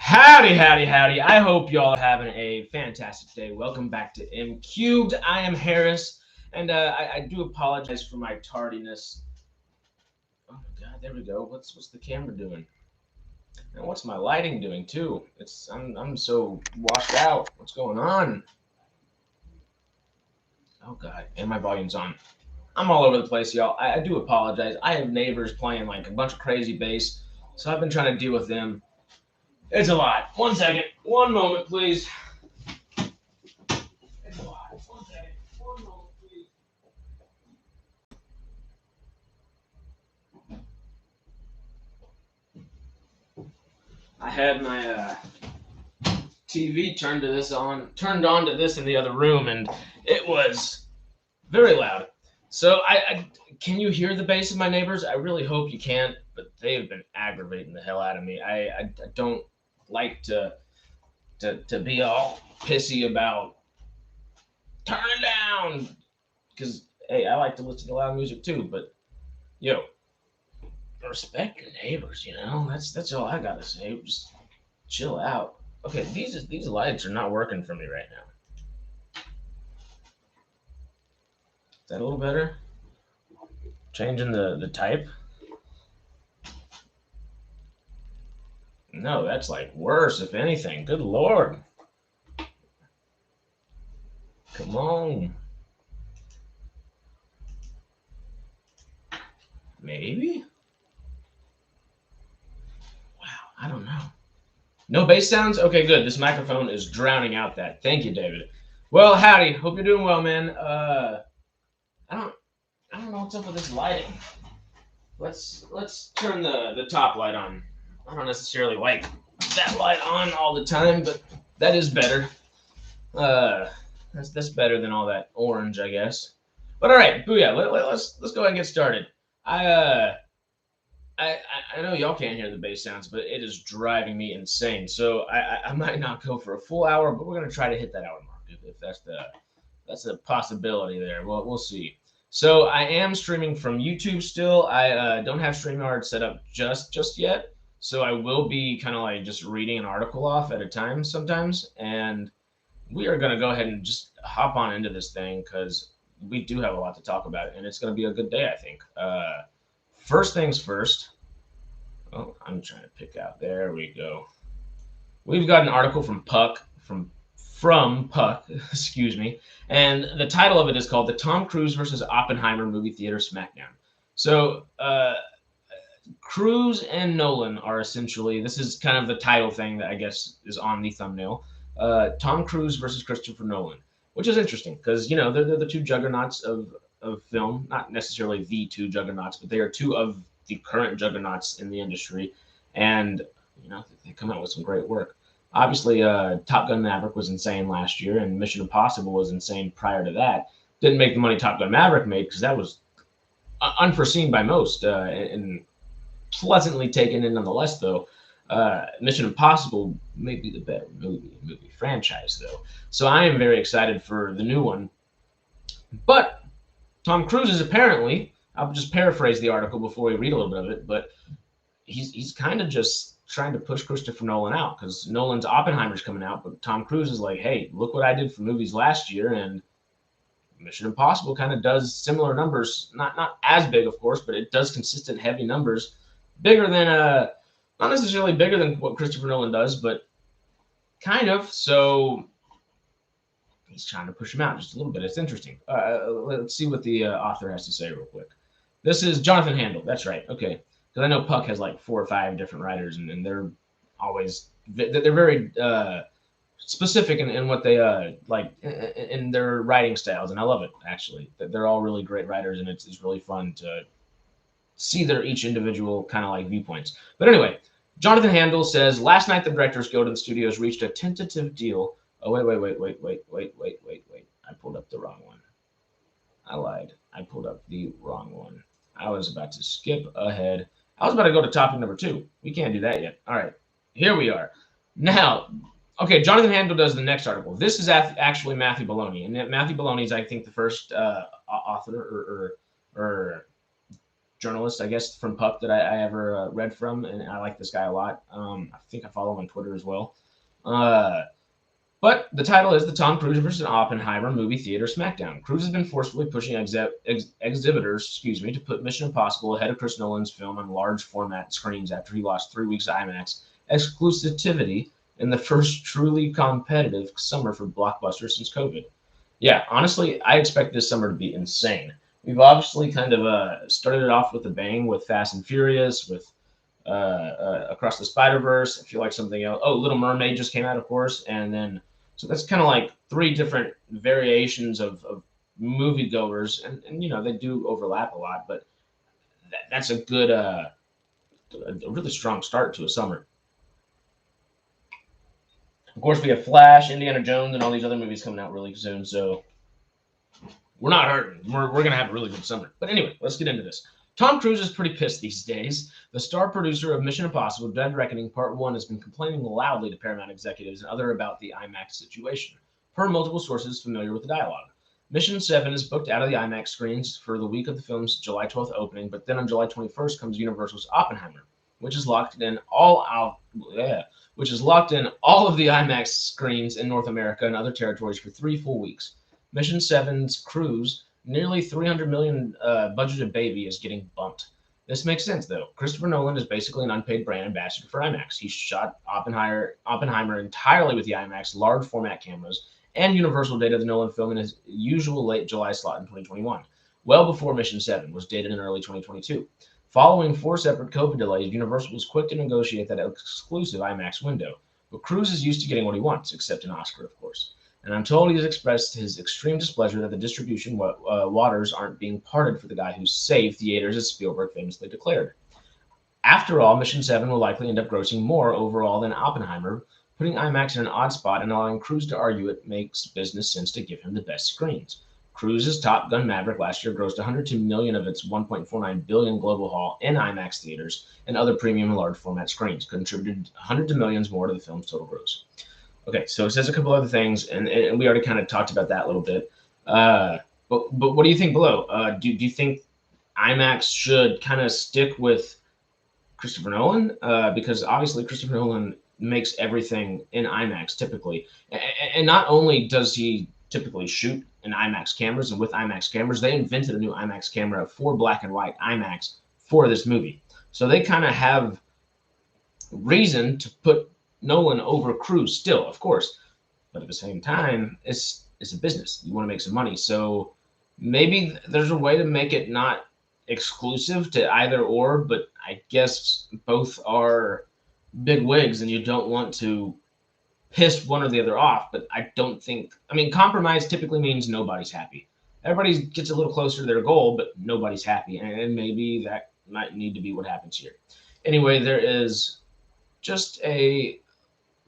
Howdy, howdy, howdy. I hope y'all are having a fantastic day. Welcome back to MCubed. I am Harris, and I do apologize for my tardiness. Oh my god, there we go. What's the camera doing? And what's my lighting doing too? I'm so washed out. What's going on? Oh god, and my volume's on. I'm all over the place, y'all. I do apologize. I have neighbors playing like a bunch of crazy bass, so I've been trying to deal with them. It's a lot. 1 second. One moment, please. It's a lot. 1 second. One moment, please. I had my TV turned on to this in the other room, and it was very loud. So I can you hear the bass of my neighbors? I really hope you can, but they have been aggravating the hell out of me. I don't like to be all pissy about turn it down, because hey, I like to listen to loud music too. But yo, respect your neighbors. That's all I gotta say. Just chill out. Okay, these lights are not working for me right now. Is that a little better? Changing the type. No, that's like worse, if anything. Good lord. Come on. Maybe? Wow, I don't know. No bass sounds? Okay, good. This microphone is drowning out that. Thank you, David. Well, howdy. Hope you're doing well, man. I don't know what's up with this lighting. Let's turn the top light on. I don't necessarily like that light on all the time, but that is better. That's better than all that orange, I guess. But all right, booyah. Let's go ahead and get started. I know y'all can't hear the bass sounds, but it is driving me insane. So I might not go for a full hour, but we're gonna try to hit that hour mark if that's a possibility there. Well, we'll see. So I am streaming from YouTube still. I don't have StreamYard set up just yet. So I will be kind of like just reading an article off at a time sometimes. And we are going to go ahead and just hop on into this thing because we do have a lot to talk about. And it's going to be a good day, I think. First things first. Oh, I'm trying to pick out. There we go. We've got an article from Puck, from Puck, excuse me. And the title of it is called The Tom Cruise versus Oppenheimer Movie Theater Smackdown. So, Cruise and Nolan are essentially, this is kind of the title thing that I guess is on the thumbnail. Tom Cruise versus Christopher Nolan, which is interesting because, they're the two juggernauts of film, not necessarily the two juggernauts, but they are two of the current juggernauts in the industry. And, they come out with some great work. Obviously, Top Gun Maverick was insane last year, and Mission Impossible was insane prior to that. Didn't make the money Top Gun Maverick made because that was unforeseen by most, and pleasantly taken in nonetheless, though. Mission Impossible may be the better movie franchise, though. So I am very excited for the new one. But Tom Cruise is apparently, I'll just paraphrase the article before we read a little bit of it, but he's kind of just trying to push Christopher Nolan out because Nolan's Oppenheimer's coming out, but Tom Cruise is like, hey, look what I did for movies last year, and Mission Impossible kind of does similar numbers, not as big, of course, but it does consistent heavy numbers, bigger than not necessarily bigger than what Christopher Nolan does, but kind of. So he's trying to push him out just a little bit. It's interesting. Let's see what the author has to say real quick. This is Jonathan Handel. That's right. Okay. Because I know Puck has like 4 or 5 different writers, and they're very specific in what they like in their writing styles, and I love it, actually. They're all really great writers, and it's really fun to see their each individual kind of like viewpoints. But anyway, Jonathan Handel says, last night the Directors Guild and studios reached a tentative deal. Oh, wait. I pulled up the wrong one. I lied. I pulled up the wrong one. I was about to skip ahead. I was about to go to topic number 2. We can't do that yet. All right, here we are. Now, okay, Jonathan Handel does the next article. This is actually Matthew Bologna, and Matthew Bologna is, I think, the first author or journalist, I guess, from Pup that I ever read from, and I like this guy a lot. I think I follow him on Twitter as well. But the title is the Tom Cruise versus Oppenheimer Movie Theater Smackdown. Cruise has been forcefully pushing exhibitors, to put Mission Impossible ahead of Chris Nolan's film on large format screens after he lost 3 weeks of IMAX exclusivity in the first truly competitive summer for blockbusters since COVID. Yeah, honestly, I expect this summer to be insane. We've obviously kind of started it off with a bang with Fast and Furious, with Across the Spider-Verse. I feel like something else. Oh, Little Mermaid just came out, of course, and then so that's kind of like 3 different variations of moviegoers, and they do overlap a lot, but that's a good, a really strong start to a summer. Of course, we have Flash, Indiana Jones, and all these other movies coming out really soon, so we're not hurting. We're gonna have a really good summer. But anyway, let's get into this. Tom Cruise is pretty pissed these days. The star producer of Mission Impossible Dead Reckoning Part 1 has been complaining loudly to Paramount executives and others about the IMAX situation, per multiple sources familiar with the dialogue. Mission 7 is booked out of the IMAX screens for the week of the film's July 12th opening, but then on July 21st comes Universal's Oppenheimer, which is locked in all of the IMAX screens in North America and other territories for 3 full weeks. Mission 7's Cruise, nearly $300 million budgeted baby, is getting bumped. This makes sense, though. Christopher Nolan is basically an unpaid brand ambassador for IMAX. He shot Oppenheimer entirely with the IMAX large format cameras, and Universal dated the Nolan film in his usual late July slot in 2021, well before Mission 7 was dated in early 2022. Following 4 separate COVID delays, Universal was quick to negotiate that exclusive IMAX window. But Cruise is used to getting what he wants, except an Oscar, of course. And I'm told he has expressed his extreme displeasure that the distribution waters aren't being parted for the guy who saved theaters, as Spielberg famously declared. After all, Mission 7 will likely end up grossing more overall than Oppenheimer, putting IMAX in an odd spot and allowing Cruise to argue it makes business sense to give him the best screens. Cruise's Top Gun Maverick last year grossed $102 million of its $1.49 billion global haul in IMAX theaters and other premium and large format screens, contributed hundreds of millions more to the film's total gross. Okay, so it says a couple other things, and we already kind of talked about that a little bit. But what do you think below? Do you think IMAX should kind of stick with Christopher Nolan? Because obviously Christopher Nolan makes everything in IMAX typically. And not only does he typically shoot in IMAX cameras, and with IMAX cameras, they invented a new IMAX camera for black and white IMAX for this movie. So they kind of have reason to put Nolan over Cruise still, of course. But at the same time, it's a business. You want to make some money. So maybe there's a way to make it not exclusive to either or, but I guess both are big wigs and you don't want to piss one or the other off. But I don't think, compromise typically means nobody's happy. Everybody gets a little closer to their goal, but nobody's happy. And maybe that might need to be what happens here. Anyway, there is just a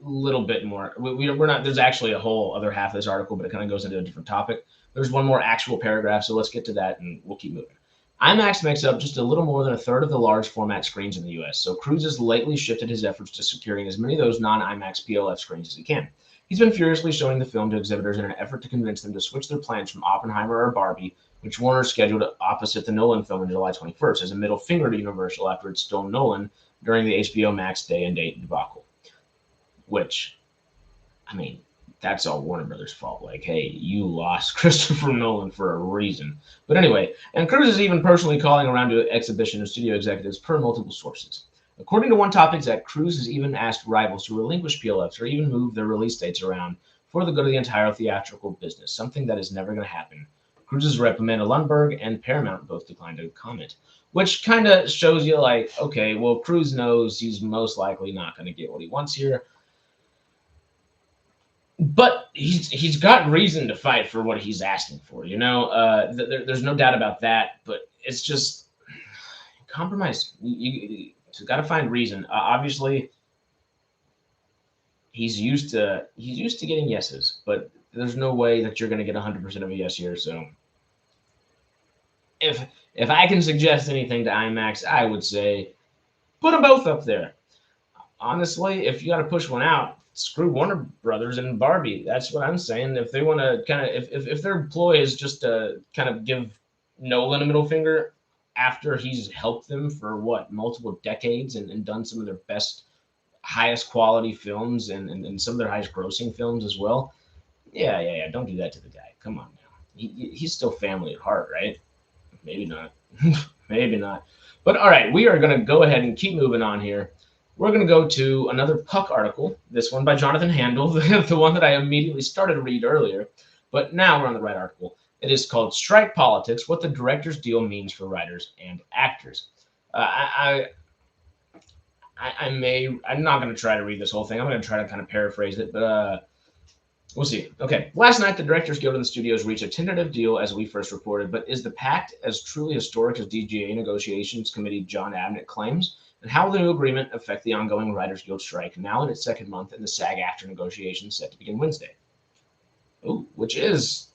little bit more. We're not, there's actually a whole other half of this article, but it kind of goes into a different topic. There's one more actual paragraph, so let's get to that and we'll keep moving. IMAX makes up just a little more than a third of the large format screens in the US, so Cruise has lately shifted his efforts to securing as many of those non-IMAX PLF screens as he can. He's been furiously showing the film to exhibitors in an effort to convince them to switch their plans from Oppenheimer or Barbie, which Warner scheduled opposite the Nolan film on July 21st, as a middle finger to Universal after it stole Nolan during the HBO Max day and date debacle. Which, that's all Warner Brothers' fault. Like, hey, you lost Christopher Nolan for a reason. But anyway, and Cruise is even personally calling around to exhibition of studio executives per multiple sources. According to one top exec, Cruise has even asked rivals to relinquish PLFs or even move their release dates around for the good of the entire theatrical business, something that is never going to happen. Cruise's rep Amanda Lundberg and Paramount both declined to comment, which kind of shows you like, okay, well, Cruise knows he's most likely not going to get what he wants here. But he's got reason to fight for what he's asking for, there's no doubt about that. But it's just compromise. You got to find reason. Obviously, he's used to getting yeses, but there's no way that you're going to get 100% of a yes here. So if I can suggest anything to IMAX, I would say put them both up there. Honestly, if you got to push one out, screw Warner Brothers and Barbie. That's what I'm saying. If they want to kind of, if their ploy is just to kind of give Nolan a middle finger, after he's helped them for what, multiple decades and done some of their best, highest quality films and some of their highest grossing films as well. Yeah. Don't do that to the guy. Come on now. He's still family at heart, right? Maybe not. Maybe not. But all right, we are going to go ahead and keep moving on here. We're going to go to another Puck article, this one by Jonathan Handel, the one that I immediately started to read earlier. But now we're on the right article. It is called Strike Politics, What the Director's Deal Means for Writers and Actors. I'm not going to try to read this whole thing. I'm going to try to kind of paraphrase it, but we'll see. Okay. Last night, the Directors Guild and the studios reached a tentative deal, as we first reported, but is the pact as truly historic as DGA Negotiations Committee John Abnett claims? And how will the new agreement affect the ongoing Writers Guild strike, now in its second month, and the SAG-AFTRA negotiations set to begin Wednesday? Ooh, which is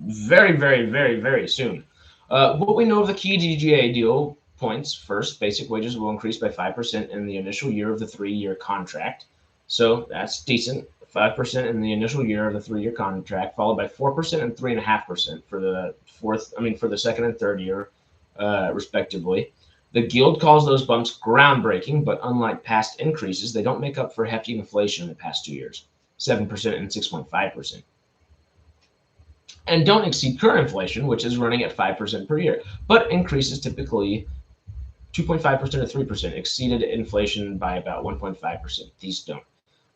very, very, very, very soon. What we know of the key DGA deal points: first, basic wages will increase by 5% in the initial year of the 3-year contract. So that's decent. 5% in the initial year of the 3-year contract, followed by 4% and 3.5% for the second and third year, respectively. The Guild calls those bumps groundbreaking, but unlike past increases, they don't make up for hefty inflation in the past 2 years, 7% and 6.5%. And don't exceed current inflation, which is running at 5% per year, but increases typically 2.5% or 3%, exceeded inflation by about 1.5%. These don't.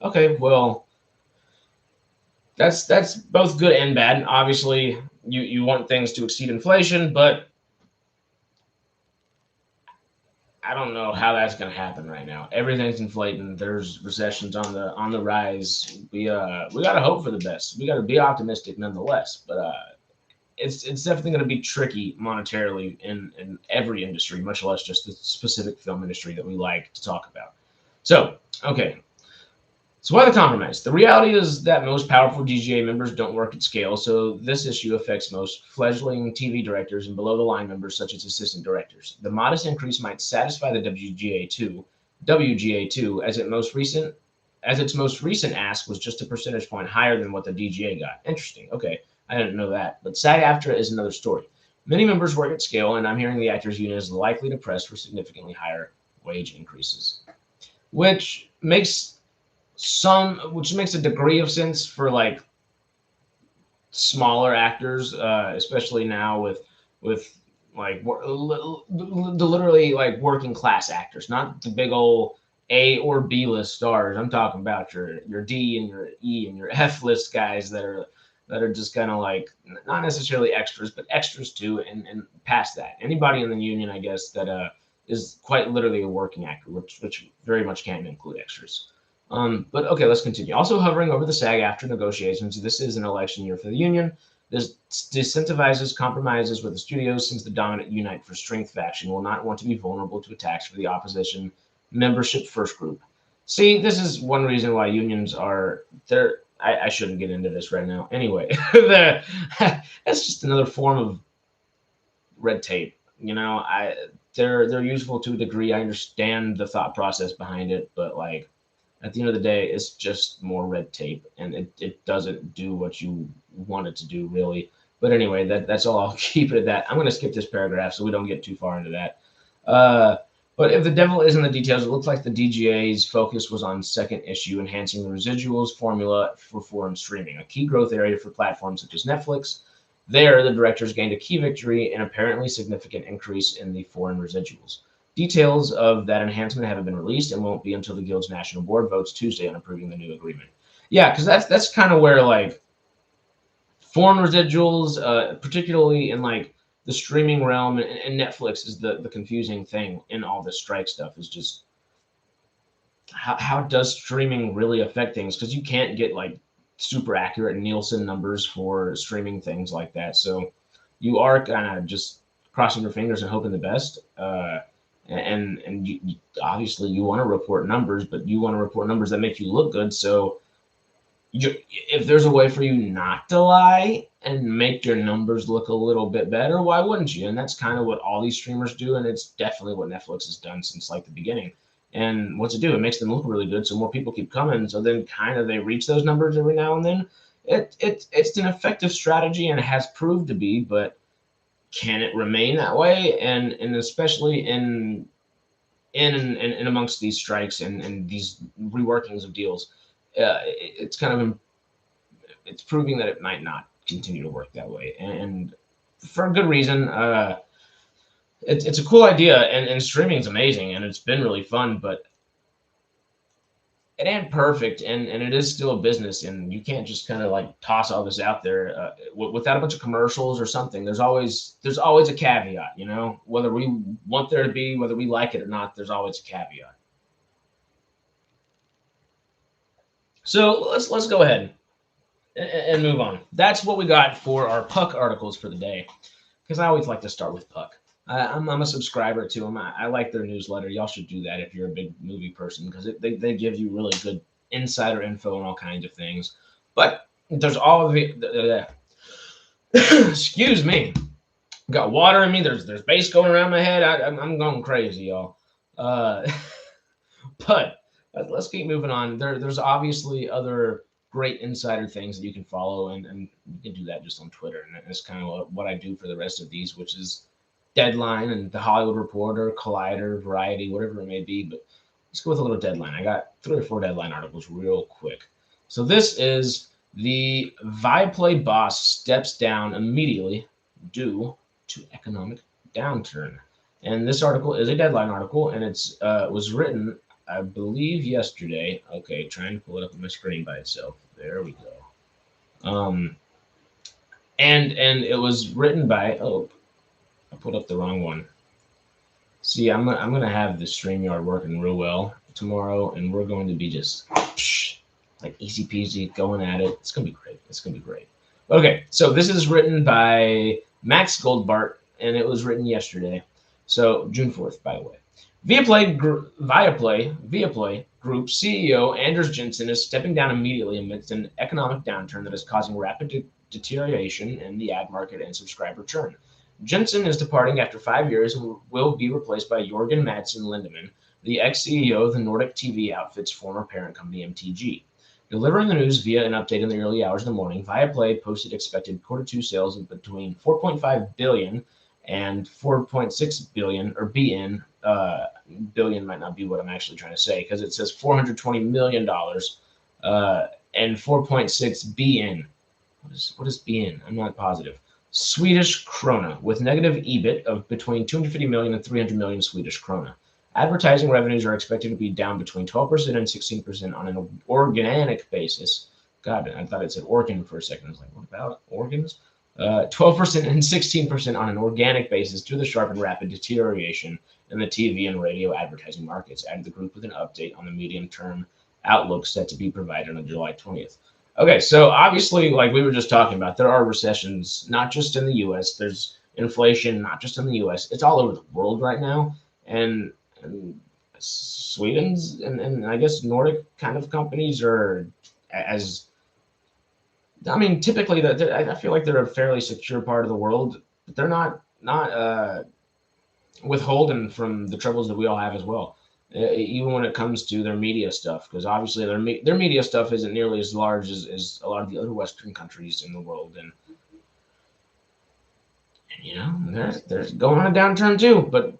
Okay, well, that's both good and bad. Obviously, you want things to exceed inflation, but I don't know how that's going to happen right now. Everything's inflating. There's recessions on the rise. We got to hope for the best. We got to be optimistic nonetheless. But it's definitely going to be tricky monetarily in every industry, much less just the specific film industry that we like to talk about. So, okay. So why the compromise? The reality is that most powerful DGA members don't work at scale, so this issue affects most fledgling TV directors and below-the-line members, such as assistant directors. The modest increase might satisfy the WGA2, as its most recent ask was just a percentage point higher than what the DGA got. Interesting. Okay, I didn't know that. But SAG-AFTRA is another story. Many members work at scale, and I'm hearing the Actors Union is likely to press for significantly higher wage increases, which makes a degree of sense for like smaller actors, especially now with like literally like working class actors, not the big old A or B list stars. I'm talking about your D and your E and your F list guys that are just kind of like not necessarily extras, but extras too, and past that. Anybody in the union, I guess, that is quite literally a working actor, which very much can include extras. But okay, let's continue. Also hovering over the SAG-AFTRA negotiations, this is an election year for the union. This disincentivizes compromises with the studios, since the dominant Unite for Strength faction will not want to be vulnerable to attacks for the opposition membership first group. See, this is one reason why unions are there. I shouldn't get into this right now. Anyway, that's just another form of red tape. You know, they're useful to a degree. I understand the thought process behind it, but like, at the end of the day, it's just more red tape, and it doesn't do what you want it to do, really. But anyway, that's all. I'll keep it at that. I'm going to skip this paragraph so we don't get too far into that. But if the devil is in the details, it looks like the DGA's focus was on second issue, enhancing the residuals formula for foreign streaming, a key growth area for platforms such as Netflix. There, the directors gained a key victory, an apparently significant increase in the foreign residuals. Details of that enhancement haven't been released and won't be until the Guild's National Board votes Tuesday on approving the new agreement. Yeah, because that's kind of where like foreign residuals, particularly in like the streaming realm, and Netflix is the confusing thing in all this strike stuff, is just how does streaming really affect things? Because you can't get like super accurate Nielsen numbers for streaming things like that. So you are kind of just crossing your fingers and hoping the best. And you, obviously you want to report numbers, but you want to report numbers that make you look good. So if there's a way for you not to lie and make your numbers look a little bit better, why wouldn't you? And that's kind of what all these streamers do, and it's definitely what Netflix has done since like the beginning. And what's it do? It makes them look really good, so more people keep coming. So then kind of they reach those numbers every now and then. It's an effective strategy, and it has proved to be, but can it remain that way? And especially in amongst these strikes and these reworkings of deals, it's kind of it's proving that it might not continue to work that way, and for a good reason. It's a cool idea, and streaming is amazing, and it's been really fun, but it ain't perfect, and it is still a business, and you can't just kind of like toss all this out there without a bunch of commercials or something. There's always a caveat, you know, whether we want there to be, whether we like it or not. There's always a caveat. So let's go ahead and move on. That's what we got for our Puck articles for the day, because I always like to start with Puck. I'm a subscriber to them. I like their newsletter. Y'all should do that if you're a big movie person, because they give you really good insider info and all kinds of things. But there's all of the excuse me, got water in me. There's bass going around my head. I'm going crazy, y'all. Uh, but let's keep moving on. There's obviously other great insider things that you can follow, and you can do that just on Twitter. And that's kind of what I do for the rest of these, which is Deadline and the Hollywood Reporter, Collider, Variety, whatever it may be. But let's go with a little Deadline. I got 3 or 4 Deadline articles real quick. So this is the Viaplay boss steps down immediately due to economic downturn. And this article is a Deadline article, and it's was written, I believe, yesterday. Okay, trying to pull it up on my screen by itself. There we go. And it was written by, oh, I put up the wrong one. See, I'm gonna have the StreamYard working real well tomorrow, and we're going to be just like easy peasy going at it. It's gonna be great. It's gonna be great. Okay, so this is written by Max Goldbart, and it was written yesterday. So June 4th, by the way. Viaplay Group CEO Anders Jensen is stepping down immediately amidst an economic downturn that is causing rapid deterioration in the ad market and subscriber churn. Jensen is departing after 5 years and will be replaced by Jørgen Madsen Lindemann, the ex-CEO of the Nordic TV outfit's former parent company MTG. Delivering the news via an update in the early hours of the morning, Viaplay posted expected Q2 sales of between 4.5 billion and 4.6 billion, or BN. Billion might not be what I'm actually trying to say, because it says $420 million and 4.6 BN. What is BN? I'm not positive. Swedish krona, with negative EBIT of between 250 million and 300 million Swedish krona. Advertising revenues are expected to be down between 12% and 16% on an organic basis. God, I thought it said organ for a second. I was like, what about organs? 12% and 16% on an organic basis due to the sharp and rapid deterioration in the TV and radio advertising markets, added the group with an update on the medium-term outlook set to be provided on July 20th. Okay, so obviously, like we were just talking about, there are recessions, not just in the U.S. There's inflation, not just in the U.S. It's all over the world right now. And Sweden's and I guess Nordic kind of companies are, as I mean, typically I feel like they're a fairly secure part of the world, but they're not withholding from the troubles that we all have as well. Even when it comes to their media stuff, because obviously their media stuff isn't nearly as large as a lot of the other Western countries in the world, and you know they're going on a downturn too. But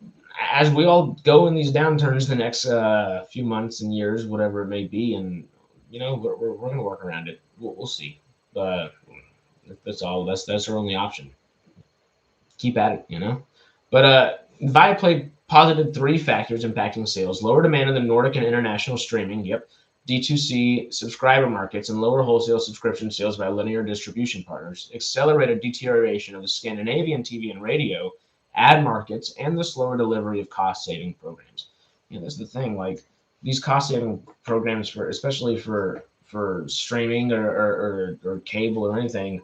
as we all go in these downturns the next few months and years, whatever it may be, and you know we're going to work around it. We'll see. That's all. That's our only option. Keep at it, you know. But Viaplay posited 3 factors impacting sales: lower demand in the Nordic and international streaming, D2C subscriber markets, and lower wholesale subscription sales by linear distribution partners, accelerated deterioration of the Scandinavian TV and radio ad markets, and the slower delivery of cost-saving programs. You know, that's the thing. Like these cost-saving programs, especially for streaming or cable or anything,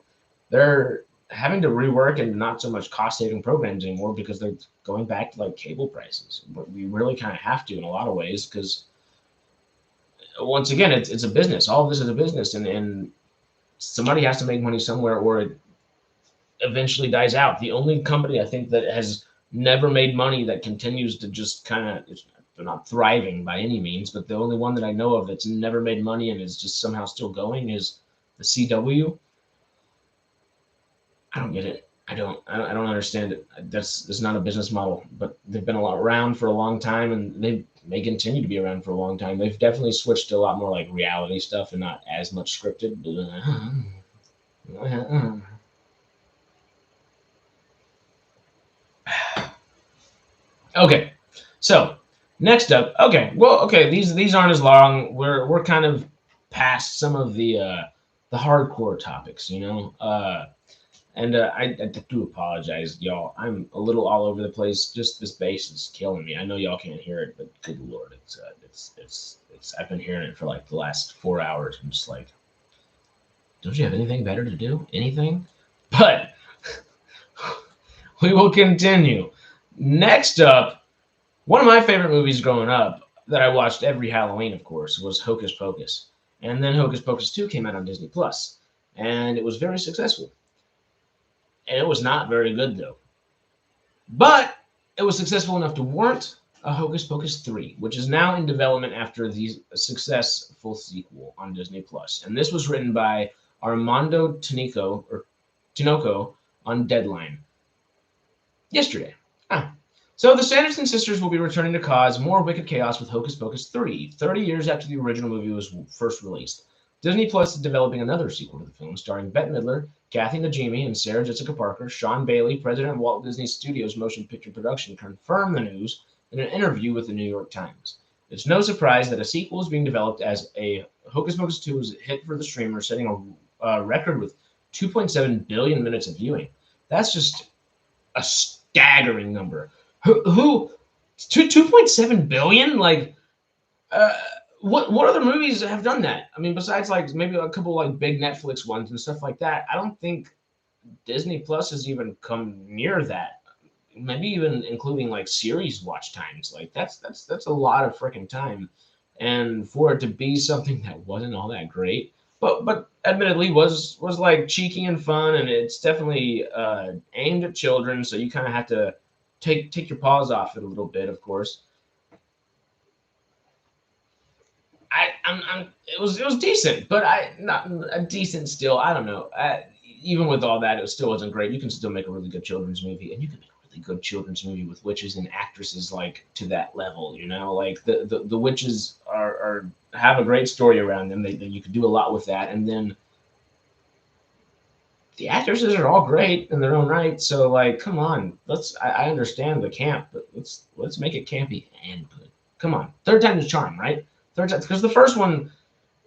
they're having to rework and not so much cost-saving programs anymore because they're going back to like cable prices. But we really kind of have to in a lot of ways, because once again, it's a business. All of this is a business, and somebody has to make money somewhere, or it eventually dies out. The only company I think that has never made money that continues to just kind of, they're not thriving by any means, but the only one that I know of that's never made money and is just somehow still going is the CW. I don't get it. I don't understand it. That's not a business model, but they've been around for a long time, and they may continue to be around for a long time. They've definitely switched to a lot more like reality stuff and not as much scripted. Okay, so next up, okay, these aren't as long. We're kind of past some of the hardcore topics, and I do apologize, y'all. I'm a little all over the place. Just this bass is killing me. I know y'all can't hear it, but good lord, it's. I've been hearing it for like the last 4 hours. I'm just like, don't you have anything better to do? Anything? But we will continue. Next up, one of my favorite movies growing up that I watched every Halloween, of course, was Hocus Pocus. And then Hocus Pocus 2 came out on Disney Plus, and it was very successful. And it was not very good, though. But it was successful enough to warrant a Hocus Pocus 3, which is now in development after the successful sequel on Disney Plus. And this was written by Armando Tinoco on Deadline yesterday. So the Sanderson sisters will be returning to cause more wicked chaos with Hocus Pocus 3, 30 years after the original movie was first released. Disney Plus is developing another sequel to the film starring Bette Midler, Kathy Najimy, and Sarah Jessica Parker. Sean Bailey, president of Walt Disney Studios Motion Picture Production, confirmed the news in an interview with the New York Times. It's no surprise that a sequel is being developed as a Hocus Pocus 2 is a hit for the streamer, setting a record with 2.7 billion minutes of viewing. That's just a staggering number. Who 2.7 billion? Like, what other movies have done that? I mean, besides like maybe a couple like big Netflix ones and stuff like that, I don't think Disney Plus has even come near that. Maybe even including like series watch times. Like that's a lot of freaking time, and for it to be something that wasn't all that great, but admittedly was like cheeky and fun, and it's definitely aimed at children, so you kind of have to take your paws off it a little bit, of course. It was decent, but not a decent still. I don't know. Even with all that, it still wasn't great. You can still make a really good children's movie, and you can make a really good children's movie with witches and actresses like to that level. Like the witches are have a great story around them. You could do a lot with that, and then the actresses are all great in their own right. So like, come on, I understand the camp, but let's make it campy and good. Come on, third time's a charm, right? Third time, because the first one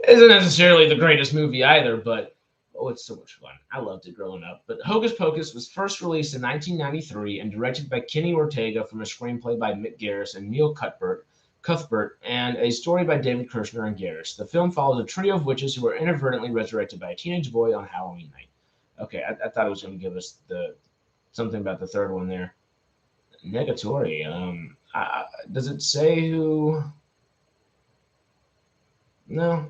isn't necessarily the greatest movie either, but oh, it's so much fun. I loved it growing up. But Hocus Pocus was first released in 1993 and directed by Kenny Ortega from a screenplay by Mick Garris and Neil Cuthbert, and a story by David Kirshner and Garris. The film follows a trio of witches who are inadvertently resurrected by a teenage boy on Halloween night. Okay, I thought it was going to give us something about the third one there. Negatory. Does it say who? No.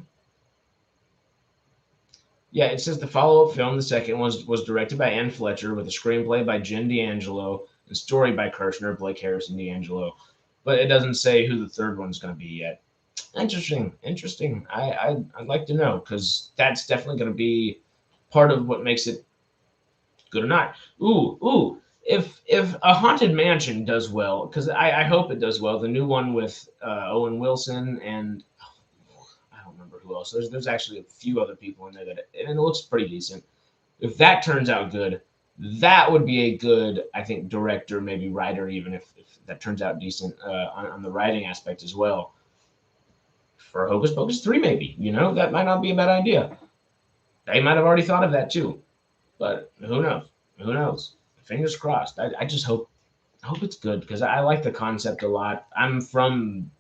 Yeah, it says the follow-up film, the second was directed by Ann Fletcher with a screenplay by Jen D'Angelo and story by Kirshner, Blake Harris, and D'Angelo. But it doesn't say who the third one's going to be yet. Interesting. I'd like to know, because that's definitely going to be part of what makes it good or not. Ooh. If a Haunted Mansion does well, because I hope it does well, the new one with Owen Wilson and I don't remember who else. There's actually a few other people in there and it looks pretty decent. If that turns out good, that would be a good, I think, director, maybe writer, even if that turns out decent on the writing aspect as well. For Hocus Pocus 3, maybe, that might not be a bad idea. They might have already thought of that too, but who knows? Fingers crossed. I just hope it's good, because I like the concept a lot. I'm from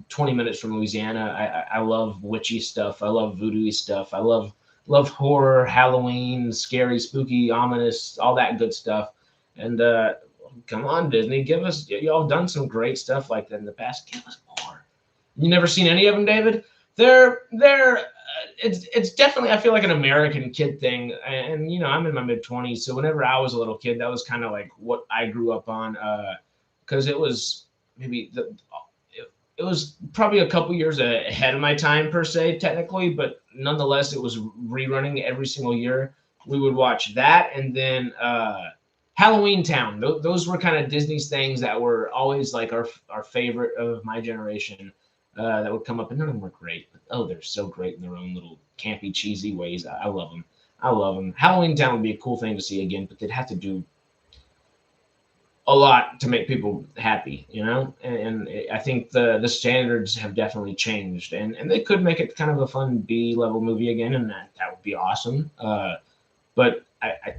20 minutes from Louisiana. I love witchy stuff. I love voodoo stuff. I love horror, Halloween, scary, spooky, ominous, all that good stuff. And come on, Disney, y'all done some great stuff like that in the past. Give us more. You never seen any of them, David? It's definitely, I feel like, an American kid thing, and I'm in my mid-20s, so whenever I was a little kid, that was kind of like what I grew up on, because it was maybe it was probably a couple years ahead of my time per se, technically, but nonetheless, it was rerunning every single year. We would watch that, and then Halloween Town. Those were kind of Disney's things that were always like our favorite of my generation. That would come up, and none of them were great. But, oh, they're so great in their own little campy, cheesy ways. I love them. I love them. Halloween Town would be a cool thing to see again, but they'd have to do a lot to make people happy, you know. And I think the standards have definitely changed, and they could make it kind of a fun B level movie again, and that would be awesome. But I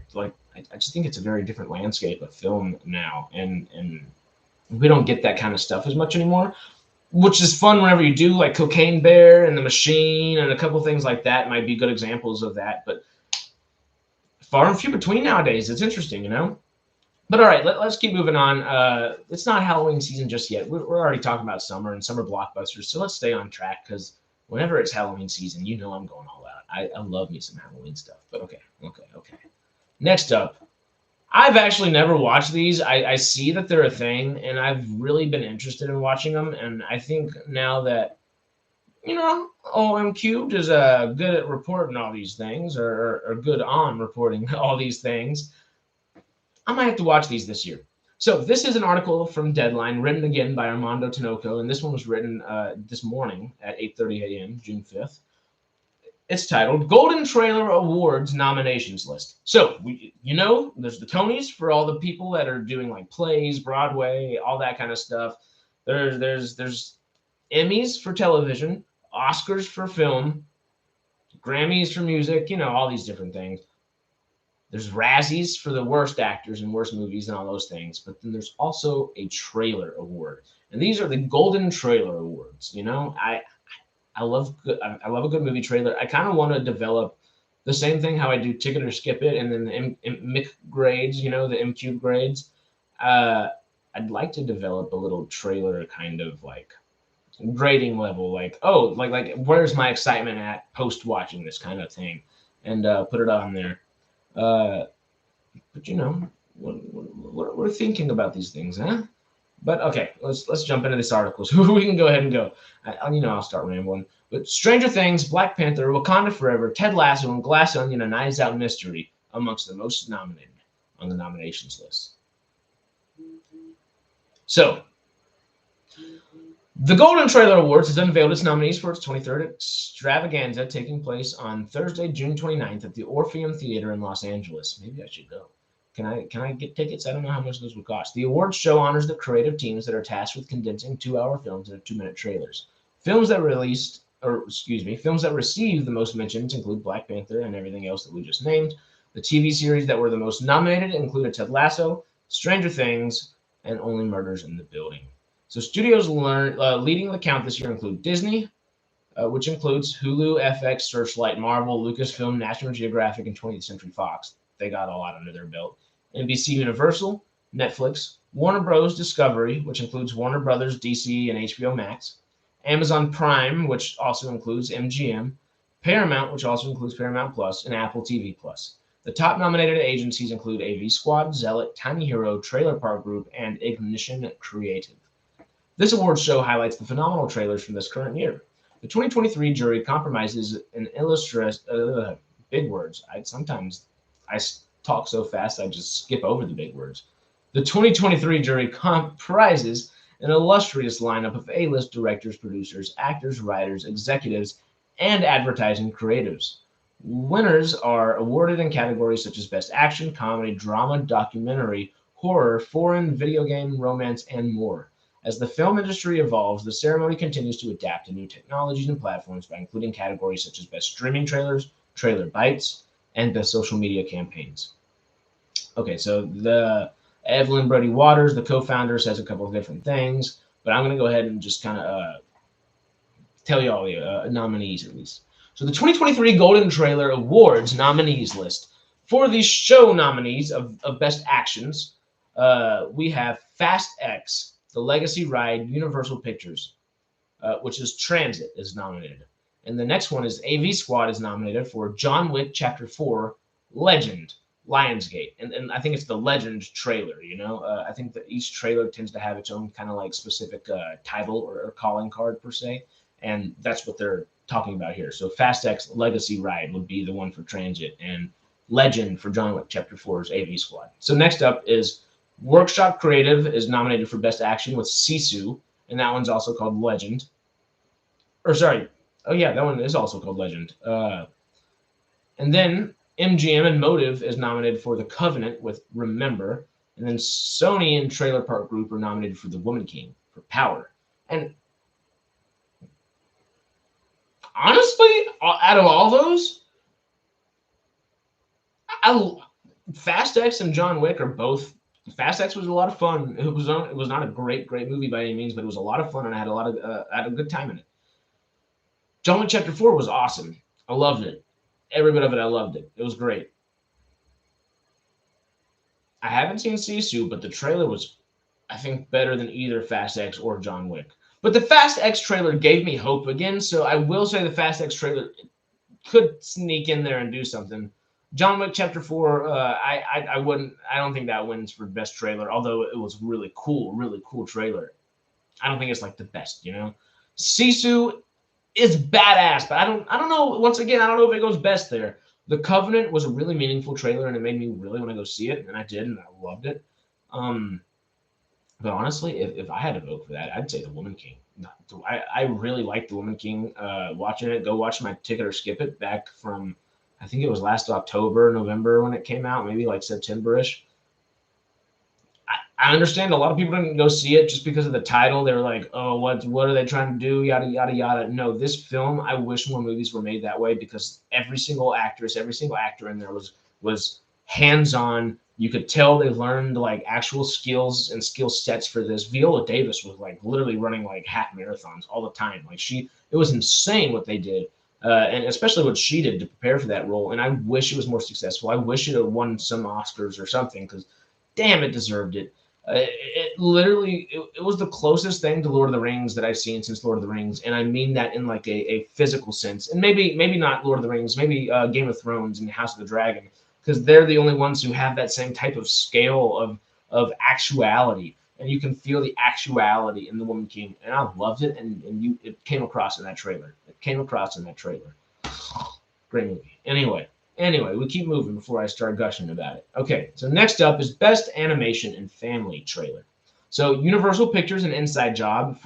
just think it's a very different landscape of film now, and we don't get that kind of stuff as much anymore, which is fun whenever you do, like Cocaine Bear and The Machine and a couple things like that might be good examples of that, but far and few between nowadays. It's interesting, you know. But all right, let's keep moving on. It's not Halloween season just yet. We're already talking about summer and summer blockbusters, so let's stay on track, because whenever it's Halloween season, you know I'm going all out. I love me some Halloween stuff. But okay. Next up, I've actually never watched these. I see that they're a thing, and I've really been interested in watching them. And I think now that, you know, MCubed is good at reporting all these things, or good on reporting all these things, I might have to watch these this year. So this is an article from Deadline, written again by Armando Tinoco, and this one was written this morning at 8:30 a.m., June 5th. It's titled Golden Trailer Awards Nominations List. So, you know, there's the Tonys for all the people that are doing like plays, Broadway, all that kind of stuff. There's Emmys for television, Oscars for film, Grammys for music, you know, all these different things. There's Razzies for the worst actors and worst movies and all those things. But then there's also a trailer award. And these are the Golden Trailer Awards. You know, I love a good movie trailer. I kind of want to develop the same thing how I do Ticket or Skip It, and then the McGrades, you know, the MCubed grades. I'd like to develop a little trailer kind of like grading level, like, oh, like where's my excitement at post watching this kind of thing, and put it on there. But you know, we're thinking about these things, huh? But okay, let's jump into this article. So we can go ahead and go. I'll start rambling. But Stranger Things, Black Panther, Wakanda Forever, Ted Lasso, and Glass Onion: A Knives Out Mystery amongst the most nominated on the nominations list. So, the Golden Trailer Awards has unveiled its nominees for its 23rd extravaganza, taking place on Thursday, June 29th at the Orpheum Theater in Los Angeles. Maybe I should go. Can I get tickets? I don't know how much those would cost. The awards show honors the creative teams that are tasked with condensing 2-hour films into 2-minute trailers. Films that received the most mentions include Black Panther and everything else that we just named. The TV series that were the most nominated included Ted Lasso, Stranger Things, and Only Murders in the Building. So studios leading the count this year include Disney, which includes Hulu, FX, Searchlight, Marvel, Lucasfilm, National Geographic, and 20th Century Fox. They got a lot under their belt. NBC Universal, Netflix, Warner Bros. Discovery, which includes Warner Brothers, DC, and HBO Max, Amazon Prime, which also includes MGM, Paramount, which also includes Paramount Plus, and Apple TV Plus. The top nominated agencies include AV Squad, Zealot, Tiny Hero, Trailer Park Group, and Ignition Creative. This awards show highlights the phenomenal trailers from this current year. The 2023 jury comprises an big words. Sometimes I talk so fast I just skip over the big words. The 2023 jury comprises an illustrious lineup of A-list directors, producers, actors, writers, executives, and advertising creatives. Winners are awarded in categories such as Best Action, Comedy, Drama, Documentary, Horror, Foreign, Video Game, Romance, and more. As the film industry evolves, the ceremony continues to adapt to new technologies and platforms by including categories such as Best Streaming Trailers, Trailer Bites, and Best Social Media Campaigns. Okay, so the Evelyn Brody Waters, the co-founder, says a couple of different things, but I'm going to go ahead and just kind of tell you all the nominees at least. So the 2023 Golden Trailer Awards nominees list. For the show nominees of Best Actions, we have Fast X, The Legacy Ride, Universal Pictures, which is Transit, is nominated. And the next one is AV Squad is nominated for John Wick Chapter 4, Legend, Lionsgate. And I think it's the Legend trailer, you know? I think that each trailer tends to have its own kind of like specific title or calling card per se. And that's what they're talking about here. So Fast X Legacy Ride would be the one for Transit. And Legend for John Wick Chapter 4's AV Squad. So next up is Workshop Creative is nominated for Best Action with Sisu, and that one's also called Legend. Or sorry, oh yeah, that one is also called Legend. And then MGM and Motive is nominated for The Covenant with Remember, and then Sony and Trailer Park Group are nominated for The Woman King for Power. And honestly, out of all those, Fast X and John Wick are both. Fast X was a lot of fun. It was not a great movie by any means, but it was a lot of fun, and I had a good time in it. John Wick Chapter 4 was awesome. I loved it. Every bit of it, I loved it. It was great. I haven't seen Sisu, but the trailer was, I think, better than either Fast X or John Wick. But the Fast X trailer gave me hope again, so I will say the Fast X trailer could sneak in there and do something. John Wick Chapter 4, I don't think that wins for best trailer, although it was really cool trailer. I don't think it's like the best, you know. Sisu is badass, but I don't know. Once again, I don't know if it goes best there. The Covenant was a really meaningful trailer, and it made me really want to go see it, and I did, and I loved it. But honestly, if I had to vote for that, I'd say The Woman King. I really liked The Woman King. Watching it, go watch my Ticket or Skip It back from, I think it was last October, November when it came out, maybe like September-ish. I understand a lot of people didn't go see it just because of the title. They were like, oh, what are they trying to do? Yada, yada, yada. No, this film, I wish more movies were made that way because every single actress, every single actor in there was hands-on. You could tell they learned like actual skills and skill sets for this. Viola Davis was like literally running like half marathons all the time. Like it was insane what they did. And especially what she did to prepare for that role. And I wish it was more successful. I wish it had won some Oscars or something because damn, it deserved it. It literally, it was the closest thing to Lord of the Rings that I've seen since Lord of the Rings, and I mean that in like a physical sense. And maybe not Lord of the Rings, maybe Game of Thrones and House of the Dragon, because they're the only ones who have that same type of scale of actuality, and you can feel the actuality in The Woman King. And I loved it, and it came across in that trailer. Great movie. Anyway, we keep moving before I start gushing about it. Okay, so next up is Best Animation and Family Trailer. So Universal Pictures and Inside Job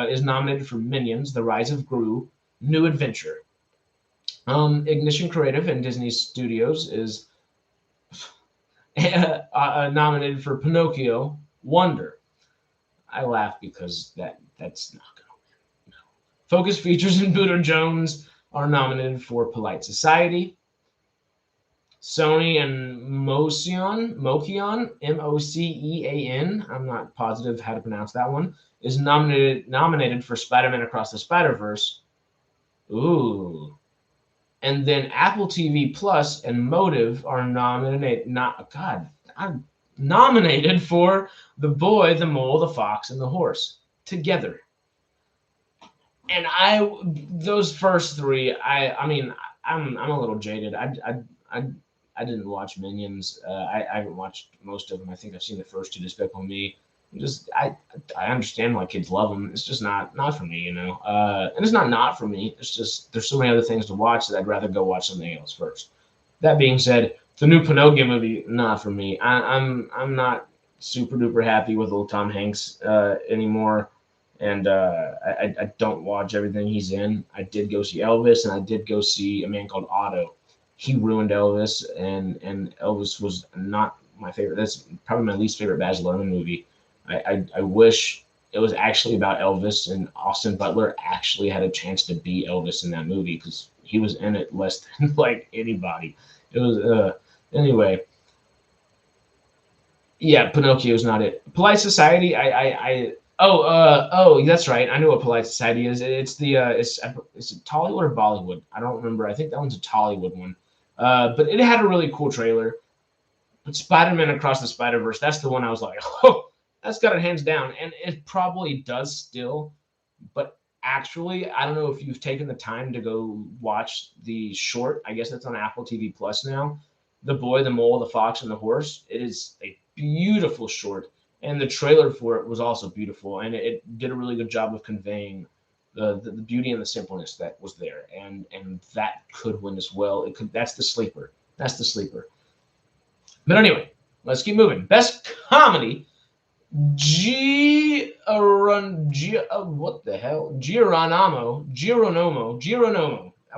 is nominated for Minions: The Rise of Gru, New Adventure. Ignition Creative and Disney Studios is nominated for Pinocchio, Wonder. I laugh because that's not going to win. No. Focus Features and Buddha Jones are nominated for Polite Society. Sony and Mocean, Mocean, I'm not positive how to pronounce that one, is nominated for Spider-Man Across the Spider-Verse. Ooh. And then Apple TV Plus and Motive are nominated for The Boy, the Mole, the Fox, and the Horse together. And those first three, I mean, I'm a little jaded. I didn't watch Minions. I haven't watched most of them. I think I've seen the first two, Despicable Me. I understand why kids love them. It's just not for me, you know. And it's not for me. It's just there's so many other things to watch that I'd rather go watch something else first. That being said, the new Pinocchio movie, not for me. I'm not super duper happy with old Tom Hanks anymore, and I don't watch everything he's in. I did go see Elvis, and I did go see A Man Called Otto. He ruined Elvis, and Elvis was not my favorite. That's probably my least favorite Baz Luhrmann movie. I wish it was actually about Elvis, and Austin Butler actually had a chance to be Elvis in that movie because he was in it less than like anybody. It was anyway. Yeah, Pinocchio's not it. Polite Society. Oh, that's right. I know what Polite Society is. It's it Tollywood or Bollywood? I don't remember. I think that one's a Tollywood one. But it had a really cool trailer. But Spider-Man Across the Spider-Verse, that's the one I was like, oh, that's got it hands down. And it probably does still. But actually, I don't know if you've taken the time to go watch the short. I guess that's on Apple TV Plus now. The Boy, the Mole, the Fox, and the Horse. It is a beautiful short. And the trailer for it was also beautiful. And it did a really good job of conveying the beauty and the simpleness that was there. And that could win as well. That's the sleeper. That's the sleeper. But anyway, let's keep moving. Best comedy. What the hell? Gironomo.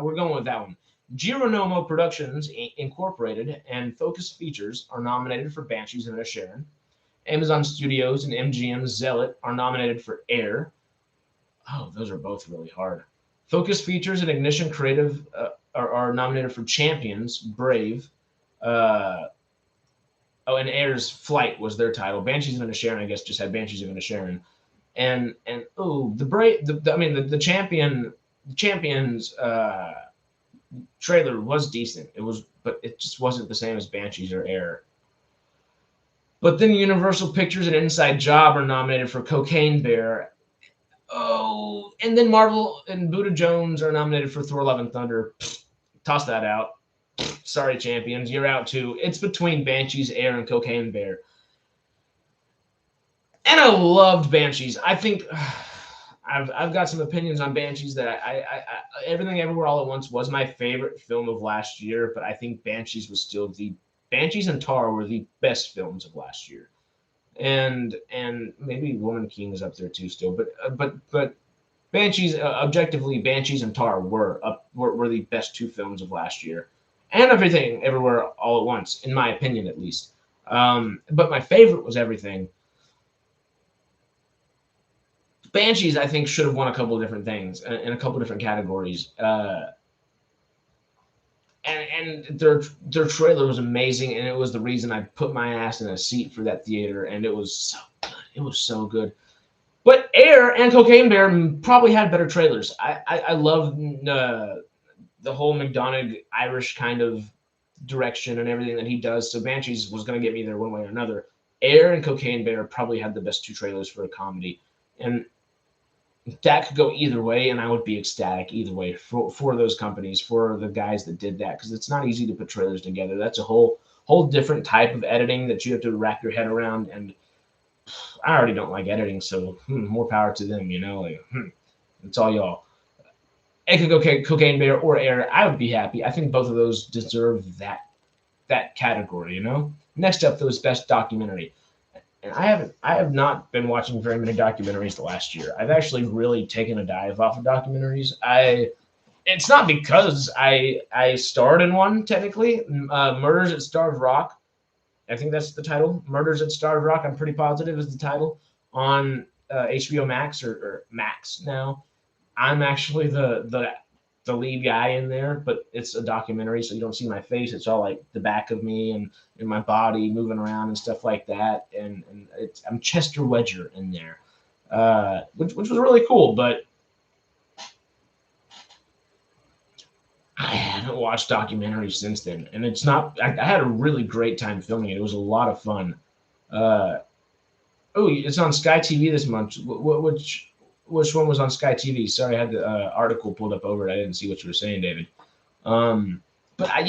We're going with that one. Gironomo Productions Incorporated and Focus Features are nominated for Banshees of Inisherin. Amazon Studios and MGM Zealot are nominated for Air. Oh, those are both really hard. Focus Features and Ignition Creative are nominated for Champions, Brave. And Air's Flight was their title. Banshees of Inisherin, I guess, just had Banshees of Inisherin. And the Brave, the Champions trailer was decent. But it just wasn't the same as Banshees or Air. But then Universal Pictures and Inside Job are nominated for Cocaine Bear. Oh, and then Marvel and Buddha Jones are nominated for Thor: Love and Thunder. Toss that out. Sorry, Champions, you're out too. It's between Banshees, Air, and Cocaine Bear. And I loved Banshees. I think I've got some opinions on Banshees that I Everything Everywhere All at Once was my favorite film of last year, but I think Banshees was still Banshees and Tar were the best films of last year. And maybe Woman King is up there too still, but Banshees, objectively, Banshees and Tar were the best two films of last year, and Everything Everywhere All at Once, in my opinion, at least. But my favorite was Everything. Banshees, I think, should have won a couple of different things in a couple of different categories. And their trailer was amazing, and it was the reason I put my ass in a seat for that theater, and it was so good. It was so good. But Air and Cocaine Bear probably had better trailers. I love the whole McDonagh Irish kind of direction and everything that he does. So Banshees was going to get me there one way or another. Air and Cocaine Bear probably had the best two trailers for a comedy. And that could go either way, and I would be ecstatic either way for those companies, for the guys that did that, because it's not easy to put trailers together. That's a whole different type of editing that you have to wrap your head around, and I already don't like editing, so more power to them, it's all y'all. It could go Cocaine Bear or Air. I would be happy. I think both of those deserve that category, Next up, though, is Best Documentary. And I have not been watching very many documentaries the last year. I've actually really taken a dive off of documentaries. It's not because I starred in one, technically. Murders at Starved Rock. I think that's the title. Murders at Starved Rock, I'm pretty positive, is the title, on HBO Max or Max now. I'm actually the lead guy in there, but it's a documentary, so you don't see my face. It's all like the back of me and my body moving around and stuff like that. And I'm Chester Wedger in there, which was really cool. But I haven't watched documentaries since then, and it's not. I had a really great time filming it. It was a lot of fun. It's on Sky TV this month. Which one was on Sky TV? Sorry, I had the article pulled up over it. I didn't see what you were saying, David. But I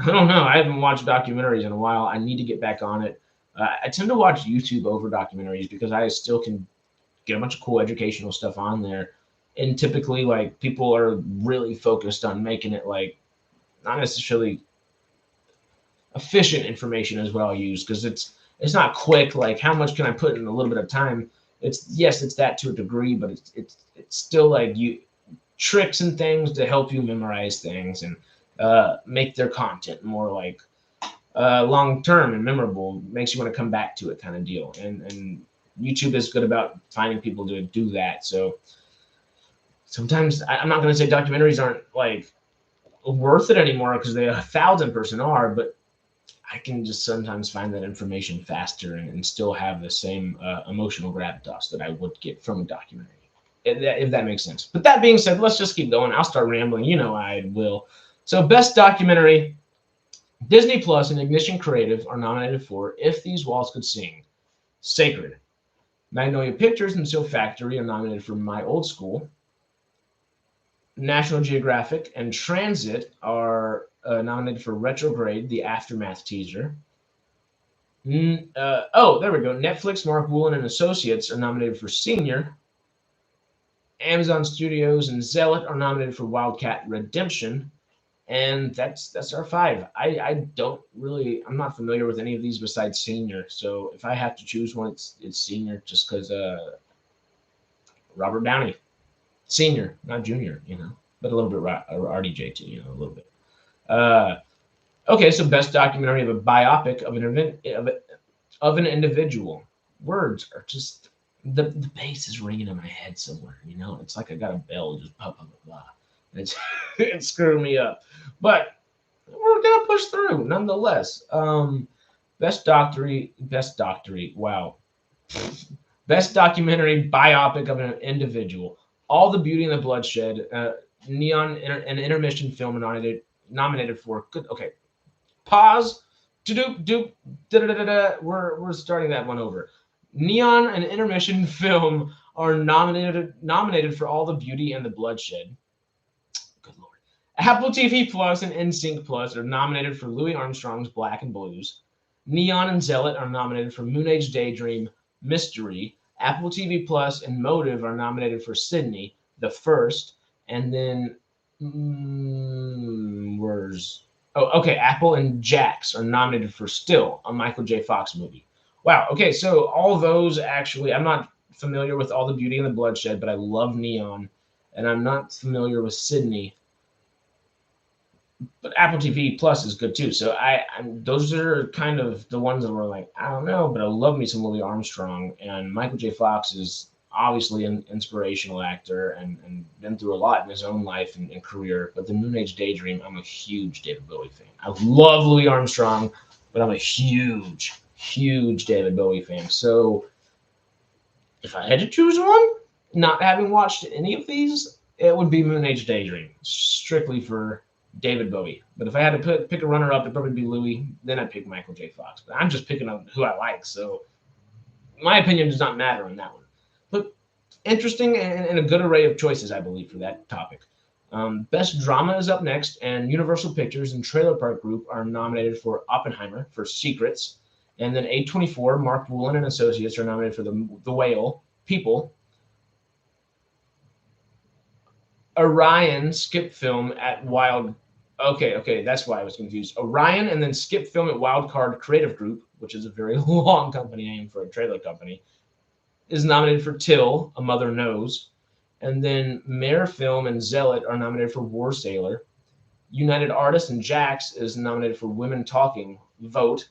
don't know. I haven't watched documentaries in a while. I need to get back on it. I tend to watch YouTube over documentaries because I still can get a bunch of cool educational stuff on there. And typically, like, people are really focused on making it, like, not necessarily efficient information is what I'll use, because it's not quick. Like, how much can I put in a little bit of time? It's that to a degree, but it's still like tricks and things to help you memorize things and make their content more like long term and memorable. Makes you want to come back to it, kind of deal. And YouTube is good about finding people to do that. So sometimes I'm not going to say documentaries aren't like worth it anymore, because they 1,000% are, but I can just sometimes find that information faster and still have the same emotional gravitas that I would get from a documentary, if that makes sense. But that being said, let's just keep going. I'll start rambling. I will. So Best Documentary, Disney Plus and Ignition Creative are nominated for If These Walls Could Sing, Sacred. Magnolia Pictures and Seal Factory are nominated for My Old School. National Geographic and Transit are nominated for Retrograde, the Aftermath teaser. There we go. Netflix, Mark Woolen and Associates are nominated for Senior. Amazon Studios and Zealot are nominated for Wildcat Redemption. And that's our five. I'm not familiar with any of these besides Senior. So if I have to choose one, it's Senior, just because Robert Downey, Senior, not Junior, but a little bit RDJ too, a little bit. Okay, so best documentary of a biopic of an event of an individual. Words are just the bass is ringing in my head somewhere. It's like I got a bell just blah blah blah blah. It's it's screwing me up, but we're gonna push through nonetheless. Best doctory. Wow, best documentary biopic of an individual. All the Beauty and the Bloodshed. Neon an intermission film nominated for good. Okay, pause. We're starting that one over. Neon and intermission film are nominated for All the Beauty and the Bloodshed. Good lord. Apple TV Plus and NSYNC Plus are nominated for Louis Armstrong's Black and Blues. Neon and Zealot are nominated for Moon Age Daydream, Mystery. Apple TV Plus and Motive are nominated for Sydney, The First. And then Apple and Jax are nominated for Still, a Michael J. Fox movie. Wow. Okay, so all those actually, I'm not familiar with All the Beauty and the Bloodshed, but I love Neon, and I'm not familiar with Sydney. But Apple TV Plus is good too. So those are kind of the ones that were like, I don't know, but I love me some Louis Armstrong, and Michael J. Fox is obviously an inspirational actor and been through a lot in his own life and career. But the Moon Age Daydream, I'm a huge David Bowie fan. I love Louis Armstrong, but I'm a huge David Bowie fan. So if I had to choose one, not having watched any of these, it would be Moon Age Daydream, strictly for David Bowie. But if I had to pick a runner-up, it'd probably be Louis. Then I'd pick Michael J. Fox. But I'm just picking up who I like, so my opinion does not matter on that one. But interesting and a good array of choices, I believe, for that topic. Best Drama is up next, and Universal Pictures and Trailer Park Group are nominated for Oppenheimer for Secrets. And then A24, Mark Woolen and Associates are nominated for The Whale, People. Orion skip film at Wild. Okay, that's why I was confused. Orion and then skip film at Wildcard Creative Group, which is a very long company name for a trailer company, is nominated for Till, A Mother Knows. And then Mare Film and Zealot are nominated for War Sailor. United Artists and Jax is nominated for Women Talking, Vote.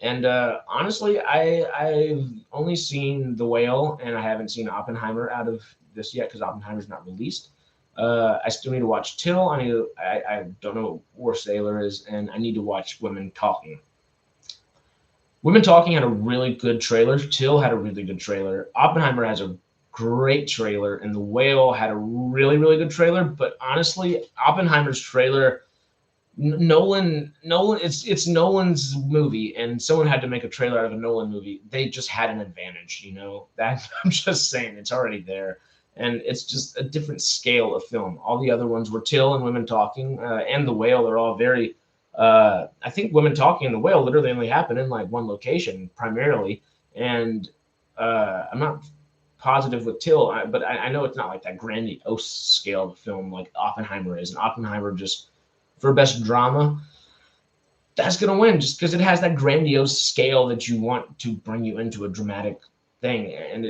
And honestly, I've only seen The Whale, and I haven't seen Oppenheimer out of this yet because Oppenheimer's not released. I still need to watch Till. I don't know what War Sailor is, and I need to watch Women Talking. Women Talking had a really good trailer. Till had a really good trailer. Oppenheimer has a great trailer, and The Whale had a really, really good trailer. But honestly, Oppenheimer's trailer, Nolan, it's Nolan's movie, and someone had to make a trailer out of a Nolan movie. They just had an advantage, That I'm just saying, it's already there. And it's just a different scale of film. All the other ones were Till and Women Talking, and The Whale. They're all very. I think Women Talking and The Whale literally only happen in like one location primarily, and I'm not positive with Till, but I know it's not like that grandiose scale of film like Oppenheimer is. And Oppenheimer, just for best drama, that's gonna win just because it has that grandiose scale that you want to bring you into a dramatic thing, and